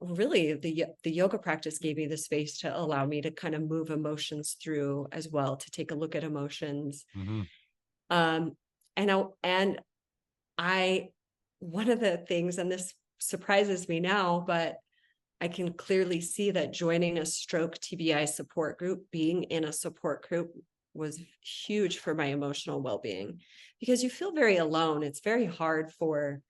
Speaker 1: really the yoga practice gave me the space to allow me to kind of move emotions through as well, to take a look at emotions.
Speaker 3: Mm-hmm.
Speaker 1: Um, and I one of the things, and this surprises me now, but I can clearly see that joining a stroke TBI support group, being in a support group, was huge for my emotional well-being, because you feel very alone. It's very hard for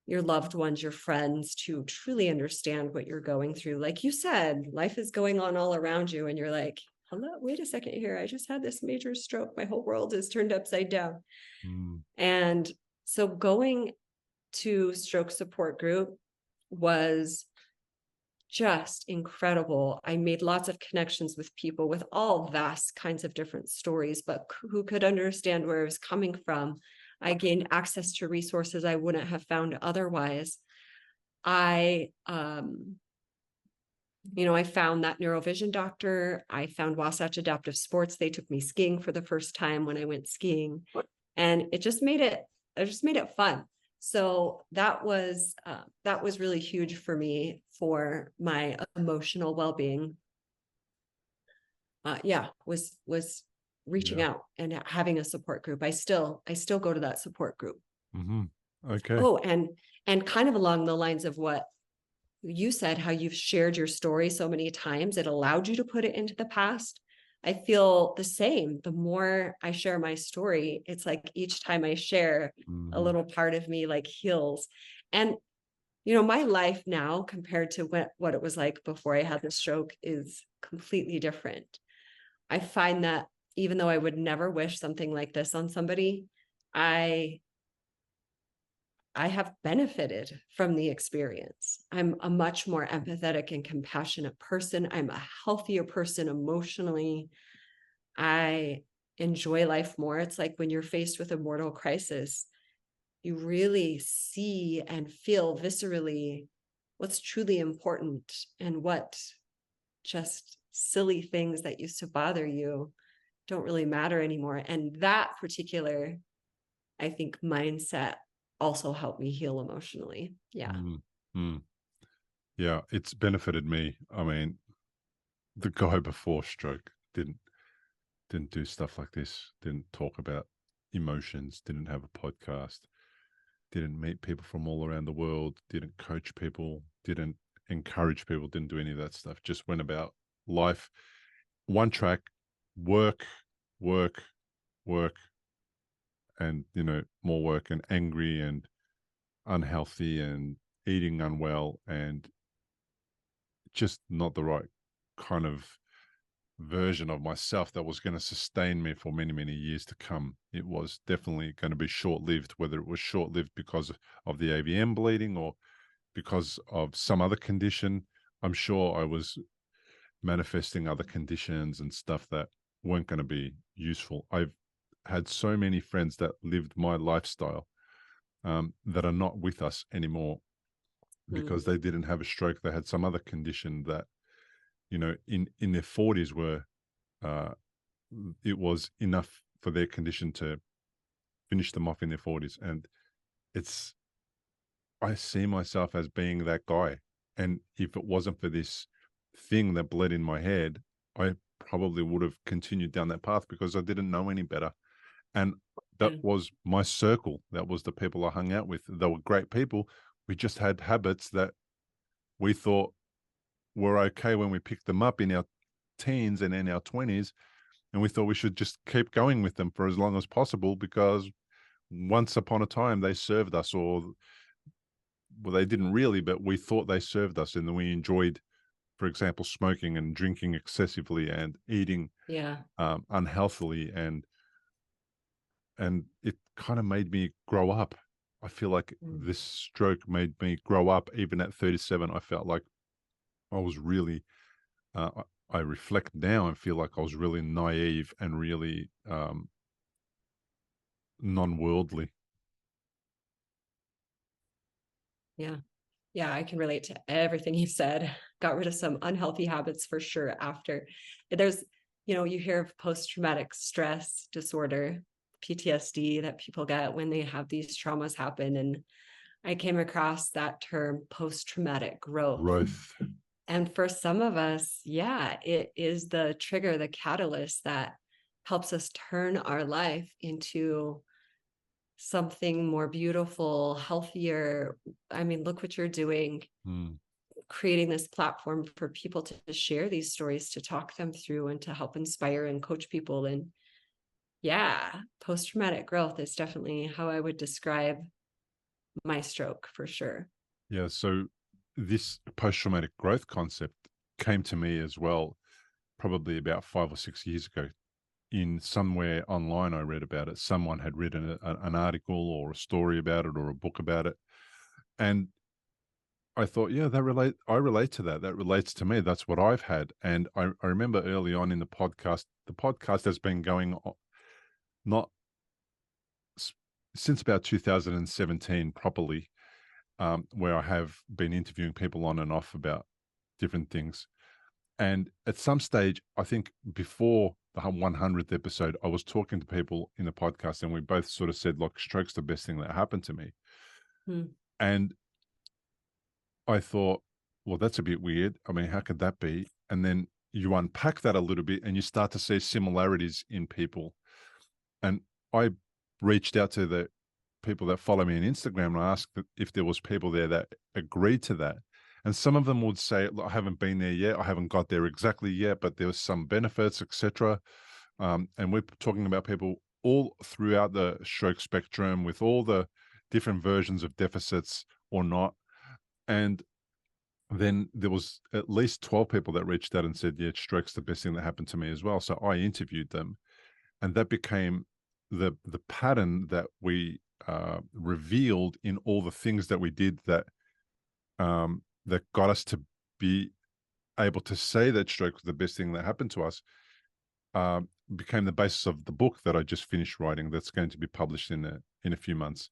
Speaker 1: your loved ones, your friends, to truly understand what you're going through. Like you said, life is going on all around you, and you're like, hello, wait a second here. I just had this major stroke. My whole world is turned upside down. And so going to stroke support group was just incredible. I made lots of connections with people with all vast kinds of different stories, but who could understand where I was coming from. I gained access to resources I wouldn't have found otherwise. I found that neurovision doctor. I found Wasatch Adaptive Sports. They took me skiing for the first time when I went skiing, and it just made it fun. So that was really huge for me for my emotional well-being. Was reaching out and having a support group. I still go to that support group.
Speaker 3: Mm-hmm. Okay.
Speaker 1: Oh, and kind of along the lines of what you said, how you've shared your story so many times, it allowed you to put it into the past. I feel the same. The more I share my story, it's like each time I share, a little part of me like heals. And, my life now compared to what it was like before I had the stroke is completely different. I find that even though I would never wish something like this on somebody, I have benefited from the experience. I'm a much more empathetic and compassionate person. I'm a healthier person emotionally. I enjoy life more. It's like when you're faced with a mortal crisis, you really see and feel viscerally what's truly important, and what just silly things that used to bother you don't really matter anymore. And that particular, I think, mindset also helped me heal emotionally. Yeah.
Speaker 3: Yeah, it's benefited me. I mean, the guy before stroke didn't do stuff like this, didn't talk about emotions, didn't have a podcast, didn't meet people from all around the world, didn't coach people, didn't encourage people, didn't do any of that stuff. Just went about life, one track, work, work, work, and more work, and angry and unhealthy and eating unwell, and just not the right kind of version of myself that was going to sustain me for many, many years to come. It was definitely going to be short-lived, whether it was short-lived because of the AVM bleeding or because of some other condition. I'm sure I was manifesting other conditions and stuff that weren't going to be useful. I've had so many friends that lived my lifestyle that are not with us anymore because they didn't have a stroke. They had some other condition that, in their 40s were, it was enough for their condition to finish them off in their 40s. And I see myself as being that guy. And if it wasn't for this thing that bled in my head, I probably would have continued down that path because I didn't know any better. And that was my circle. That was the people I hung out with. They were great people. We just had habits that we thought were okay when we picked them up in our teens and in our 20s. And we thought we should just keep going with them for as long as possible because once upon a time they served us, or well, they didn't really, but we thought they served us, and then we enjoyed, for example, smoking and drinking excessively and eating unhealthily, and it kind of made me grow up. I feel like this stroke made me grow up. Even at 37, I felt like I was really, I reflect now and feel like I was really naive and really non-worldly.
Speaker 1: Yeah, I can relate to everything you said. Got rid of some unhealthy habits for sure after. There's, you hear of post-traumatic stress disorder, PTSD, that people get when they have these traumas happen. And I came across that term, post-traumatic growth. And for some of us, it is the trigger, the catalyst that helps us turn our life into something more beautiful, healthier. I mean, look what you're doing, creating this platform for people to share these stories, to talk them through and to help inspire and coach people. And post-traumatic growth is definitely how I would describe my stroke for sure.
Speaker 3: Yeah. So this post-traumatic growth concept came to me as well, probably about 5 or 6 years ago. In somewhere online, I read about it. Someone had written an article or a story about it or a book about it. And I thought, I relate to that. That relates to me. That's what I've had. And I remember early on in the podcast has been going on, not since about 2017 properly, where I have been interviewing people on and off about different things. And at some stage, I think before the 100th episode, I was talking to people in the podcast and we both sort of said, look, stroke's the best thing that happened to me. And I thought, well, that's a bit weird. I mean, how could that be? And then you unpack that a little bit and you start to see similarities in people. And I reached out to the people that follow me on Instagram and I asked if there was people there that agreed to that. And some of them would say, I haven't been there yet. I haven't got there exactly yet, but there was some benefits, etc. And we're talking about people all throughout the stroke spectrum with all the different versions of deficits or not. And then there was at least 12 people that reached out and said, yeah, stroke's the best thing that happened to me as well. So I interviewed them, and that became the pattern that we revealed in all the things that we did that that got us to be able to say that stroke was the best thing that happened to us, became the basis of the book that I just finished writing that's going to be published in a few months.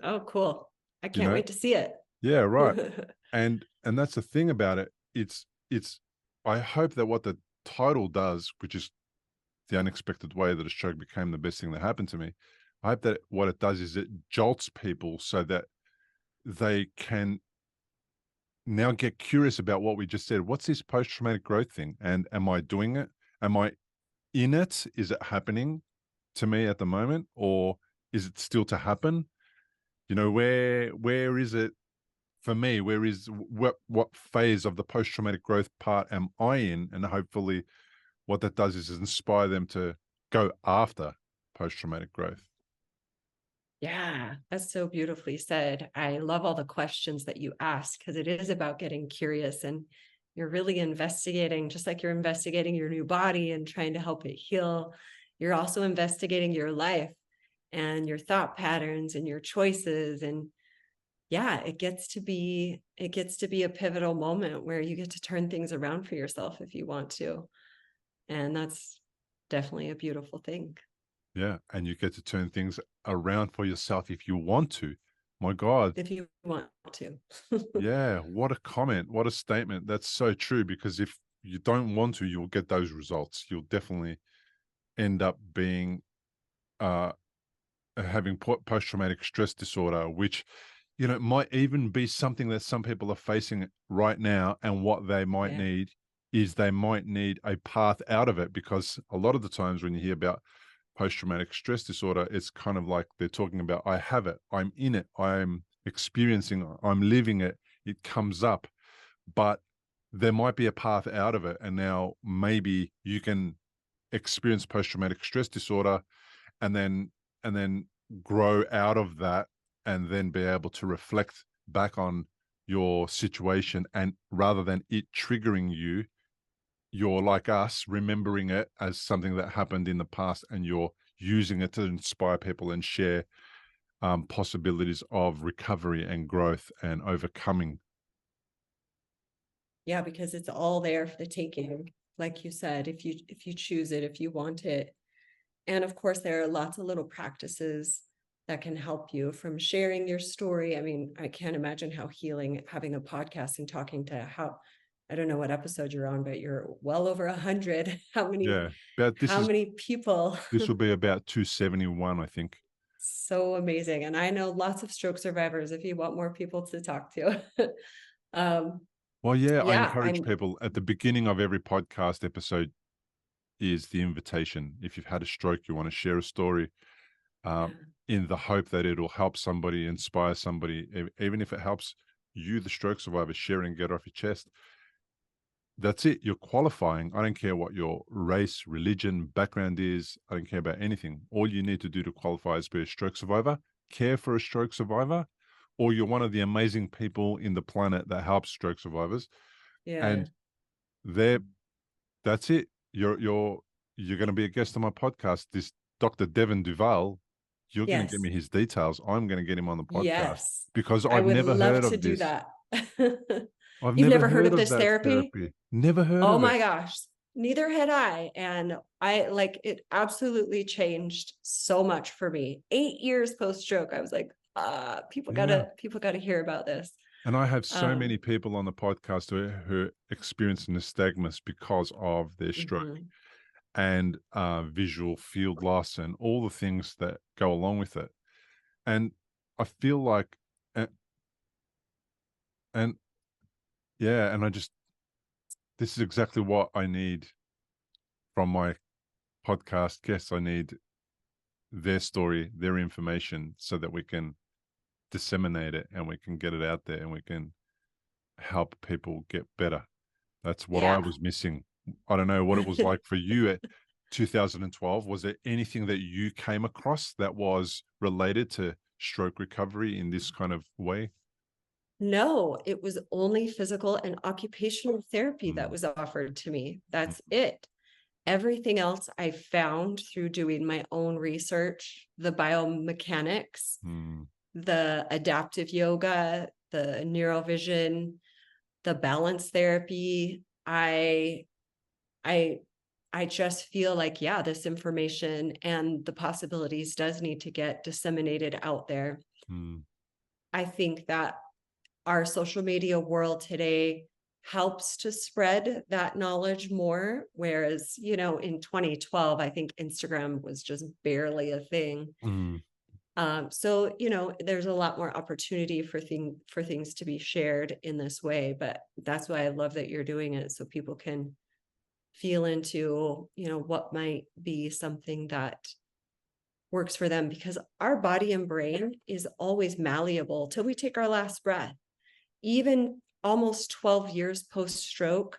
Speaker 1: Oh, cool. I can't wait to see it.
Speaker 3: Yeah, right. And that's the thing about it. It's I hope that what the title does, which is the unexpected way that a stroke became the best thing that happened to me, I hope that what it does is it jolts people so that they can now get curious about what we just said. What's this post-traumatic growth thing? And am I doing it? Am I in it? Is it happening to me at the moment, or is it still to happen? You know, where is it for me? Where is what phase of the post-traumatic growth part am I in? And hopefully what that does is inspire them to go after post-traumatic growth.
Speaker 1: Yeah, that's so beautifully said. I love all the questions that you ask because it is about getting curious and you're really investigating, just like you're investigating your new body and trying to help it heal. You're also investigating your life and your thought patterns and your choices. And yeah, it gets to be a pivotal moment where you get to turn things around for yourself if you want to. And that's definitely a beautiful thing.
Speaker 3: Yeah, and you get to turn things around for yourself if you want to. My God.
Speaker 1: If you want to.
Speaker 3: Yeah, what a comment. What a statement. That's so true, because if you don't want to, you'll get those results. You'll definitely end up being having post-traumatic stress disorder, which, you know, might even be something that some people are facing right now. And what they might
Speaker 1: Yeah.
Speaker 3: need is they might need a path out of it, because a lot of the times when you hear about post-traumatic stress disorder, it's kind of like they're talking about, I have it, I'm in it, I'm experiencing, I'm living it, it comes up, but there might be a path out of it. And now maybe you can experience post-traumatic stress disorder and then grow out of that, and then be able to reflect back on your situation, and rather than it triggering you, you're like us, remembering it as something that happened in the past, and you're using it to inspire people and share possibilities of recovery and growth and overcoming.
Speaker 1: Yeah, because it's all there for the taking. Like you said, if you choose it, if you want it. And of course, there are lots of little practices that can help you, from sharing your story. I mean, I can't imagine how healing having a podcast and talking to I don't know what episode you're on, but you're well over 100.
Speaker 3: Yeah, but
Speaker 1: How many people?
Speaker 3: this will be about 271, I think.
Speaker 1: So amazing. And I know lots of stroke survivors if you want more people to talk to. um,
Speaker 3: Well, yeah, I
Speaker 1: yeah,
Speaker 3: encourage
Speaker 1: I'm,
Speaker 3: people at the beginning of every podcast episode is the invitation. If you've had a stroke, you want to share a story,
Speaker 1: yeah.
Speaker 3: in the hope that it'll help somebody, inspire somebody, even if it helps you, the stroke survivor, share and get off your chest. That's it. You're qualifying. I don't care what your race, religion, background is. I don't care about anything. All you need to do to qualify is be a stroke survivor, care for a stroke survivor, or you're one of the amazing people in the planet that helps stroke survivors.
Speaker 1: Yeah.
Speaker 3: And there, that's it. You're going to be a guest on my podcast. This Dr. Devin Duval, you're going to get
Speaker 1: Yes.
Speaker 3: me his details. I'm going to get him on the podcast
Speaker 1: Yes.
Speaker 3: because
Speaker 1: I
Speaker 3: I've
Speaker 1: would
Speaker 3: never
Speaker 1: love
Speaker 3: heard
Speaker 1: to
Speaker 3: of
Speaker 1: do
Speaker 3: this.
Speaker 1: that.
Speaker 3: I've
Speaker 1: You've
Speaker 3: never
Speaker 1: never heard
Speaker 3: heard
Speaker 1: of
Speaker 3: of
Speaker 1: this
Speaker 3: that
Speaker 1: therapy?
Speaker 3: therapy. Never heard
Speaker 1: Oh
Speaker 3: of it.
Speaker 1: my gosh. Neither had I. And I like it absolutely changed so much for me. 8 years post-stroke. I was like,
Speaker 3: Yeah.
Speaker 1: people gotta hear about this.
Speaker 3: And I have so
Speaker 1: Um,
Speaker 3: many people on the podcast who experience nystagmus because of their stroke
Speaker 1: mhm.
Speaker 3: and visual field loss and all the things that go along with it. And I feel like, and, and yeah, and this is exactly what I need from my podcast guests. I need their story, their information, so that we can disseminate it and we can get it out there and we can help people get better. That's what I
Speaker 1: Yeah.
Speaker 3: was missing. I don't know what it was like for you at 2012. Was there anything that you came across that was related to stroke recovery in this kind of way?
Speaker 1: No, it was only physical and occupational therapy that
Speaker 3: Mm,
Speaker 1: was offered to me.
Speaker 3: mm,
Speaker 1: That's it. Everything else I found through doing my own research, the biomechanics,
Speaker 3: mm,
Speaker 1: the adaptive yoga, the neurovision, the balance therapy. I I just feel like, yeah, this information and the possibilities does need to get disseminated out there.
Speaker 3: mm,
Speaker 1: I think that our social media world today helps to spread that knowledge more. Whereas, in 2012, I think Instagram was just barely a thing.
Speaker 3: mm.
Speaker 1: So, there's a lot more opportunity for things to be shared in this way, but that's why I love that you're doing it, so people can feel into, what might be something that works for them, because our body and brain is always malleable till we take our last breath. Even almost 12 years post stroke,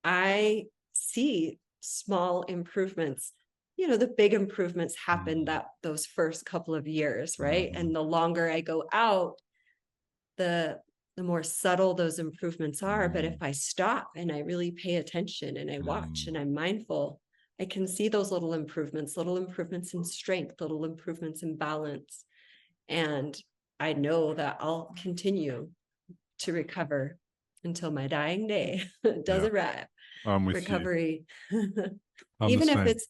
Speaker 1: I see small improvements. The big improvements happen those first couple of years, right?
Speaker 3: Mhm.
Speaker 1: And the longer I go out, the more subtle those improvements are. But if I stop and I really pay attention and I watch and I'm mindful, I can see those little improvements in strength, little improvements in balance. And I know that I'll continue to recover until my dying day does
Speaker 3: Yeah,
Speaker 1: arrive.
Speaker 3: I'm with you.
Speaker 1: Recovery.
Speaker 3: I'm the
Speaker 1: Even if
Speaker 3: same.
Speaker 1: it's,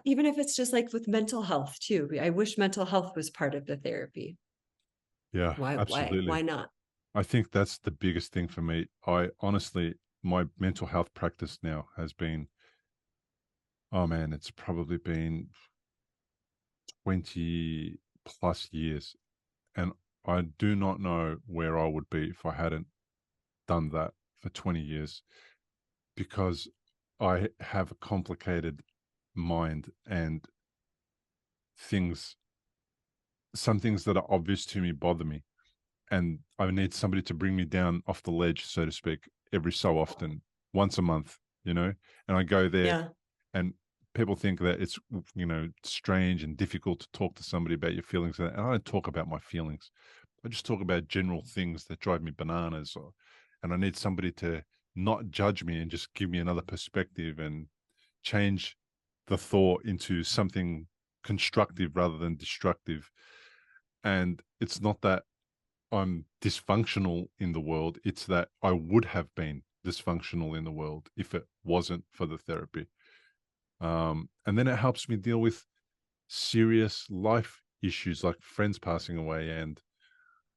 Speaker 1: even if it's just like with mental health too. I wish mental health was part of the therapy.
Speaker 3: Yeah, absolutely.
Speaker 1: Why not?
Speaker 3: I think that's the biggest thing for me. I honestly, my mental health practice now has been, oh man, it's probably been 20 plus years. And I do not know where I would be if I hadn't done that for 20 years, because I have a complicated mind, and things, some things that are obvious to me bother me. And I need somebody to bring me down off the ledge, so to speak, every so often, once a month, and I go there,
Speaker 1: Yeah.
Speaker 3: and people think that it's, strange and difficult to talk to somebody about your feelings. And I don't talk about my feelings. I just talk about general things that drive me bananas, and I need somebody to not judge me and just give me another perspective and change the thought into something constructive rather than destructive. And it's not that I'm dysfunctional in the world, it's that I would have been dysfunctional in the world if it wasn't for the therapy. And then it helps me deal with serious life issues like friends passing away. And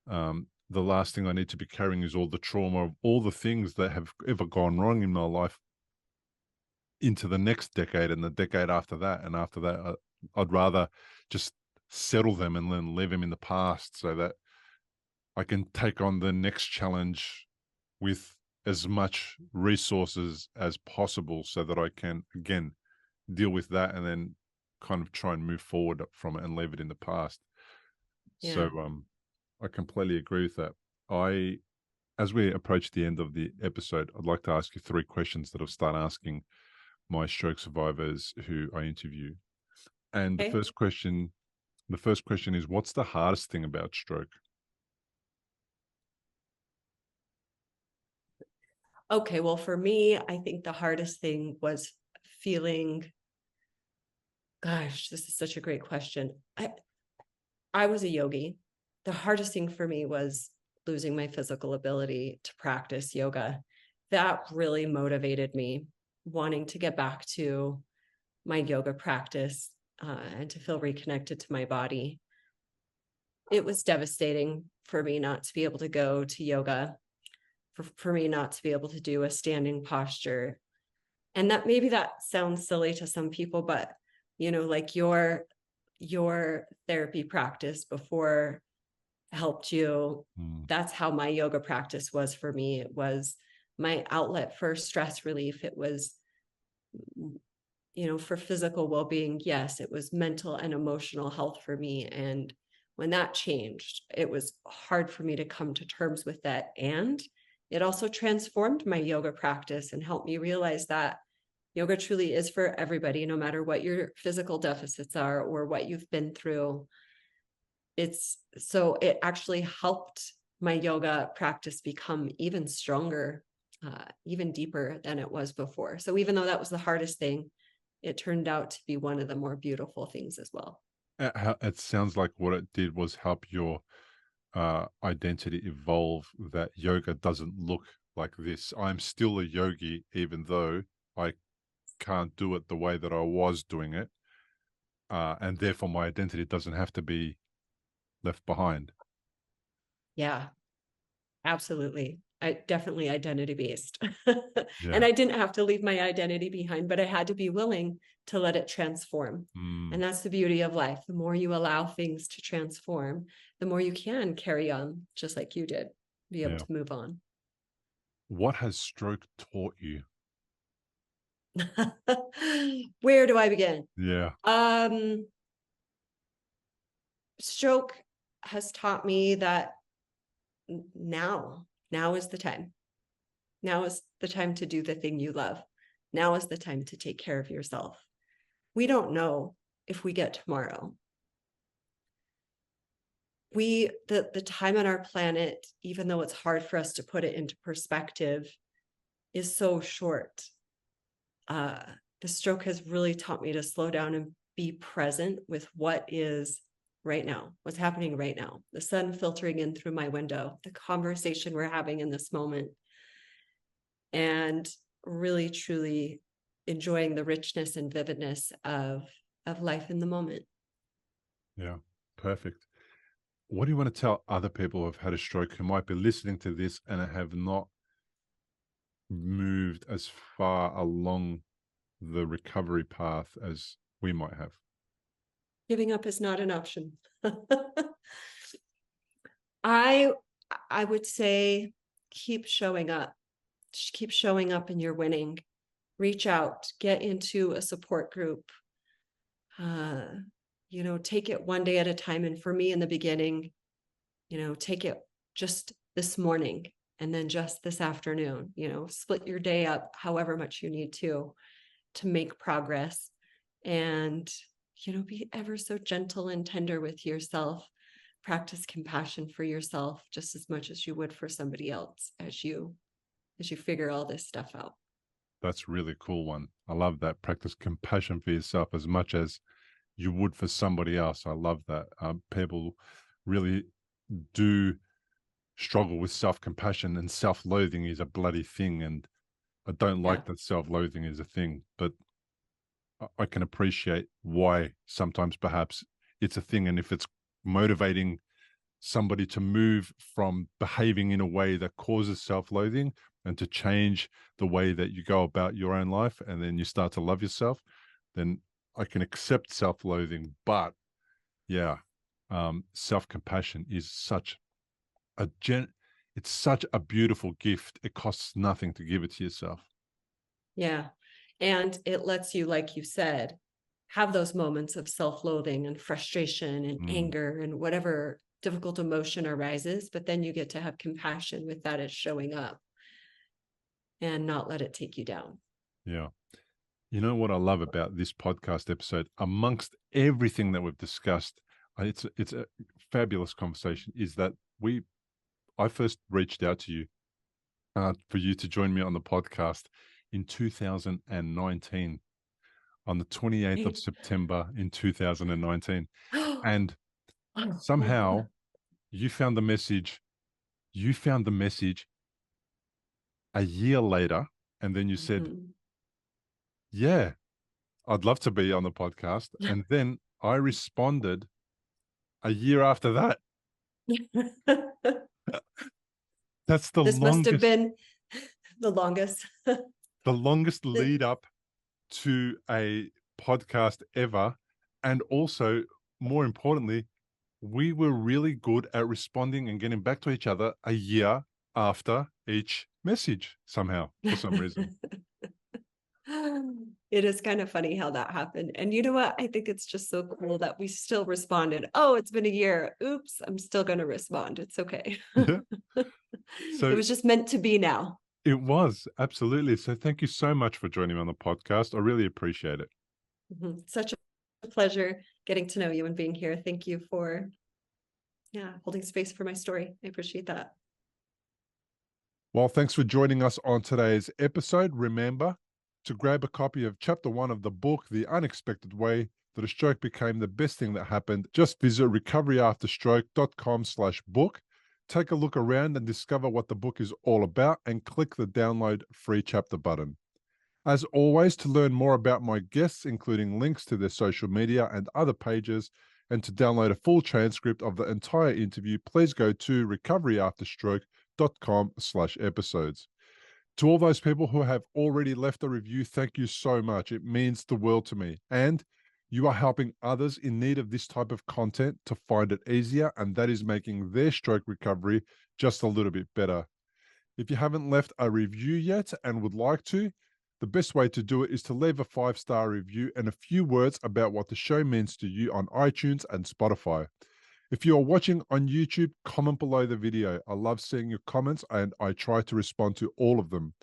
Speaker 3: the last thing I need to be carrying is all the trauma of all the things that have ever gone wrong in my life into the next decade and the decade after that. And after that, I'd rather just settle them and then leave them in the past so that I can take on the next challenge with as much resources as possible so that I can, again, deal with that and then kind of try and move forward from it and leave it in the past. So
Speaker 1: Yeah.
Speaker 3: I completely agree with that. As we approach the end of the episode, I'd like to ask you 3 questions that I've started asking my stroke survivors who I interview. And
Speaker 1: Okay.
Speaker 3: the first question is, what's the hardest thing about stroke?
Speaker 1: Okay. Well, for me, I think the hardest thing was feeling, gosh, this is such a great question. I was a yogi. The hardest thing for me was losing my physical ability to practice yoga. That really motivated me, wanting to get back to my yoga practice, and to feel reconnected to my body. It was devastating for me not to be able to go to yoga, for me not to be able to do a standing posture. And that, maybe that sounds silly to some people, but like your therapy practice before helped you.
Speaker 3: Mm,
Speaker 1: That's how my yoga practice was for me. It was my outlet for stress relief. It was, for physical well-being. Yes, it was mental and emotional health for me. And when that changed, it was hard for me to come to terms with that. And it also transformed my yoga practice and helped me realize that yoga truly is for everybody, no matter what your physical deficits are or what you've been through. It actually helped my yoga practice become even stronger, even deeper than it was before. So even though that was the hardest thing, it turned out to be one of the more beautiful things as well.
Speaker 3: It sounds like what it did was help your identity evolve, that yoga doesn't look like this. I'm still a yogi, even though I can't do it the way that I was doing it. And therefore, my identity doesn't have to be left behind.
Speaker 1: Yeah, absolutely. definitely identity based.
Speaker 3: Yeah.
Speaker 1: And I didn't have to leave my identity behind, but I had to be willing to let it transform. And that's the beauty of life. The more you allow things to transform, the more you can carry on, just like you did, be able
Speaker 3: Yeah.
Speaker 1: to move on.
Speaker 3: What has stroke taught you?
Speaker 1: Where do I begin?
Speaker 3: Yeah.
Speaker 1: Stroke has taught me that now is the time. Now is the time to do the thing you love. Now is the time to take care of yourself. We don't know if we get tomorrow. The time on our planet, even though it's hard for us to put it into perspective, is so short. The stroke has really taught me to slow down and be present with what is right now, what's happening right now, the sun filtering in through my window, the conversation we're having in this moment, and really truly enjoying the richness and vividness of life in the moment.
Speaker 3: Yeah. Perfect. What do you want to tell other people who have had a stroke who might be listening to this and have not moved as far along the recovery path as we might have?
Speaker 1: Giving up is not an option. I would say keep showing up. Just keep showing up and you're winning. Reach out, get into a support group. Take it one day at a time. And for me in the beginning, take it just this morning and then just this afternoon, split your day up however much you need to make progress, and, be ever so gentle and tender with yourself. Practice compassion for yourself just as much as you would for somebody else as you figure all this stuff out.
Speaker 3: That's really cool one. I love that. Practice compassion for yourself as much as you would for somebody else. I love that. People really do struggle with self-compassion, and self-loathing is a bloody thing. And I don't
Speaker 1: Yeah.
Speaker 3: like that self-loathing is a thing, but I can appreciate why sometimes perhaps it's a thing. And if it's motivating somebody to move from behaving in a way that causes self-loathing and to change the way that you go about your own life, and then you start to love yourself, then I can accept self-loathing. But yeah, self-compassion is it's such a beautiful gift. It costs nothing to give it to yourself.
Speaker 1: Yeah. And it lets you, like you said, have those moments of self-loathing and frustration and anger and whatever difficult emotion arises, but then you get to have compassion with that as showing up and not let it take you down.
Speaker 3: Yeah. You know what I love about this podcast episode, amongst everything that we've discussed, it's a fabulous conversation, is that I first reached out to you for you to join me on the podcast in 2019, on the 28th of September in 2019. And somehow you found the message a year later, and then you said, yeah, I'd love to be on the podcast. And then I responded a year after that. That's
Speaker 1: This must have been the longest.
Speaker 3: The longest lead up to a podcast ever. And also, more importantly, we were really good at responding and getting back to each other a year after each message somehow, for some reason.
Speaker 1: It is kind of funny how that happened. And you know what? I think it's just so cool that we still responded. Oh, it's been a year. Oops, I'm still going to respond. It's okay.
Speaker 3: Yeah. So
Speaker 1: it was just meant to be now.
Speaker 3: It was, absolutely. So thank you so much for joining me on the podcast. I really appreciate it.
Speaker 1: Such a pleasure getting to know you and being here. Thank you for holding space for my story. I appreciate that.
Speaker 3: Well, thanks for joining us on today's episode. Remember to grab a copy of Chapter 1 of the book, The Unexpected Way That a Stroke Became the Best Thing That Happened. Just visit recoveryafterstroke.com/book. Take a look around and discover what the book is all about, and click the download free chapter button. As always, to learn more about my guests, including links to their social media and other pages, and to download a full transcript of the entire interview, please go to recoveryafterstroke.com www.caregiver.com/episodes. To all those people who have already left a review, thank you so much. It means the world to me. And you are helping others in need of this type of content to find it easier, and that is making their stroke recovery just a little bit better. If you haven't left a review yet and would like to, the best way to do it is to leave a 5-star review and a few words about what the show means to you on iTunes and Spotify. If you are watching on YouTube, comment below the video. I love seeing your comments and I try to respond to all of them.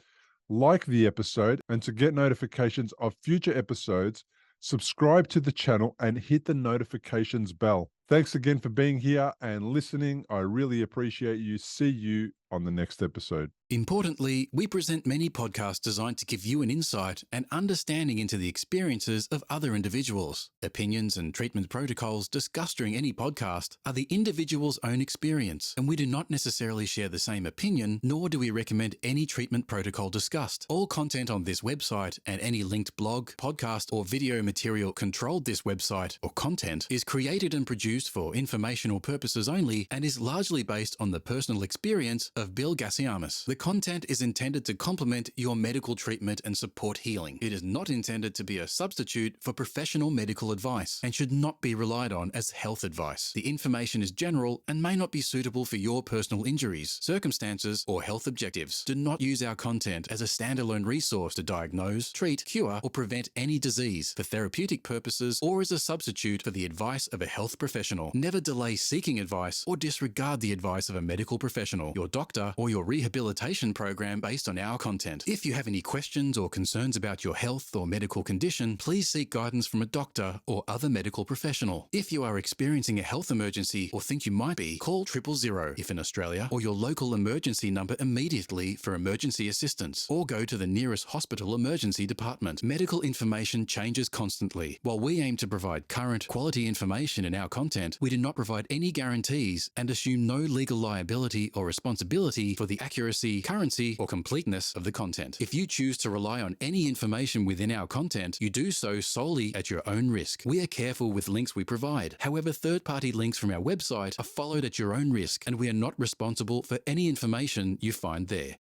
Speaker 3: Like the episode, and to get notifications of future episodes, subscribe to the channel and hit the notifications bell. Thanks again for being here and listening. I really appreciate you. See you on the next episode.
Speaker 2: Importantly, we present many podcasts designed to give you an insight and understanding into the experiences of other individuals. Opinions and treatment protocols discussed during any podcast are the individual's own experience, and we do not necessarily share the same opinion, nor do we recommend any treatment protocol discussed. All content on this website and any linked blog, podcast, or video material controlled this website or content is created and produced for informational purposes only and is largely based on the personal experience of Bill Gassiamis. The content is intended to complement your medical treatment and support healing. It is not intended to be a substitute for professional medical advice and should not be relied on as health advice. The information is general and may not be suitable for your personal injuries, circumstances, or health objectives. Do not use our content as a standalone resource to diagnose, treat, cure, or prevent any disease for therapeutic purposes or as a substitute for the advice of a health professional. Never delay seeking advice or disregard the advice of a medical professional, your doctor, or your rehabilitation program based on our content. If you have any questions or concerns about your health or medical condition, please seek guidance from a doctor or other medical professional. If you are experiencing a health emergency or think you might be, call 000 if in Australia, or your local emergency number immediately for emergency assistance, or go to the nearest hospital emergency department. Medical information changes constantly. While we aim to provide current, quality information in our content, we do not provide any guarantees and assume no legal liability or responsibility for the accuracy, currency, or completeness of the content. If you choose to rely on any information within our content, you do so solely at your own risk. We are careful with links we provide. However, third-party links from our website are followed at your own risk, and we are not responsible for any information you find there.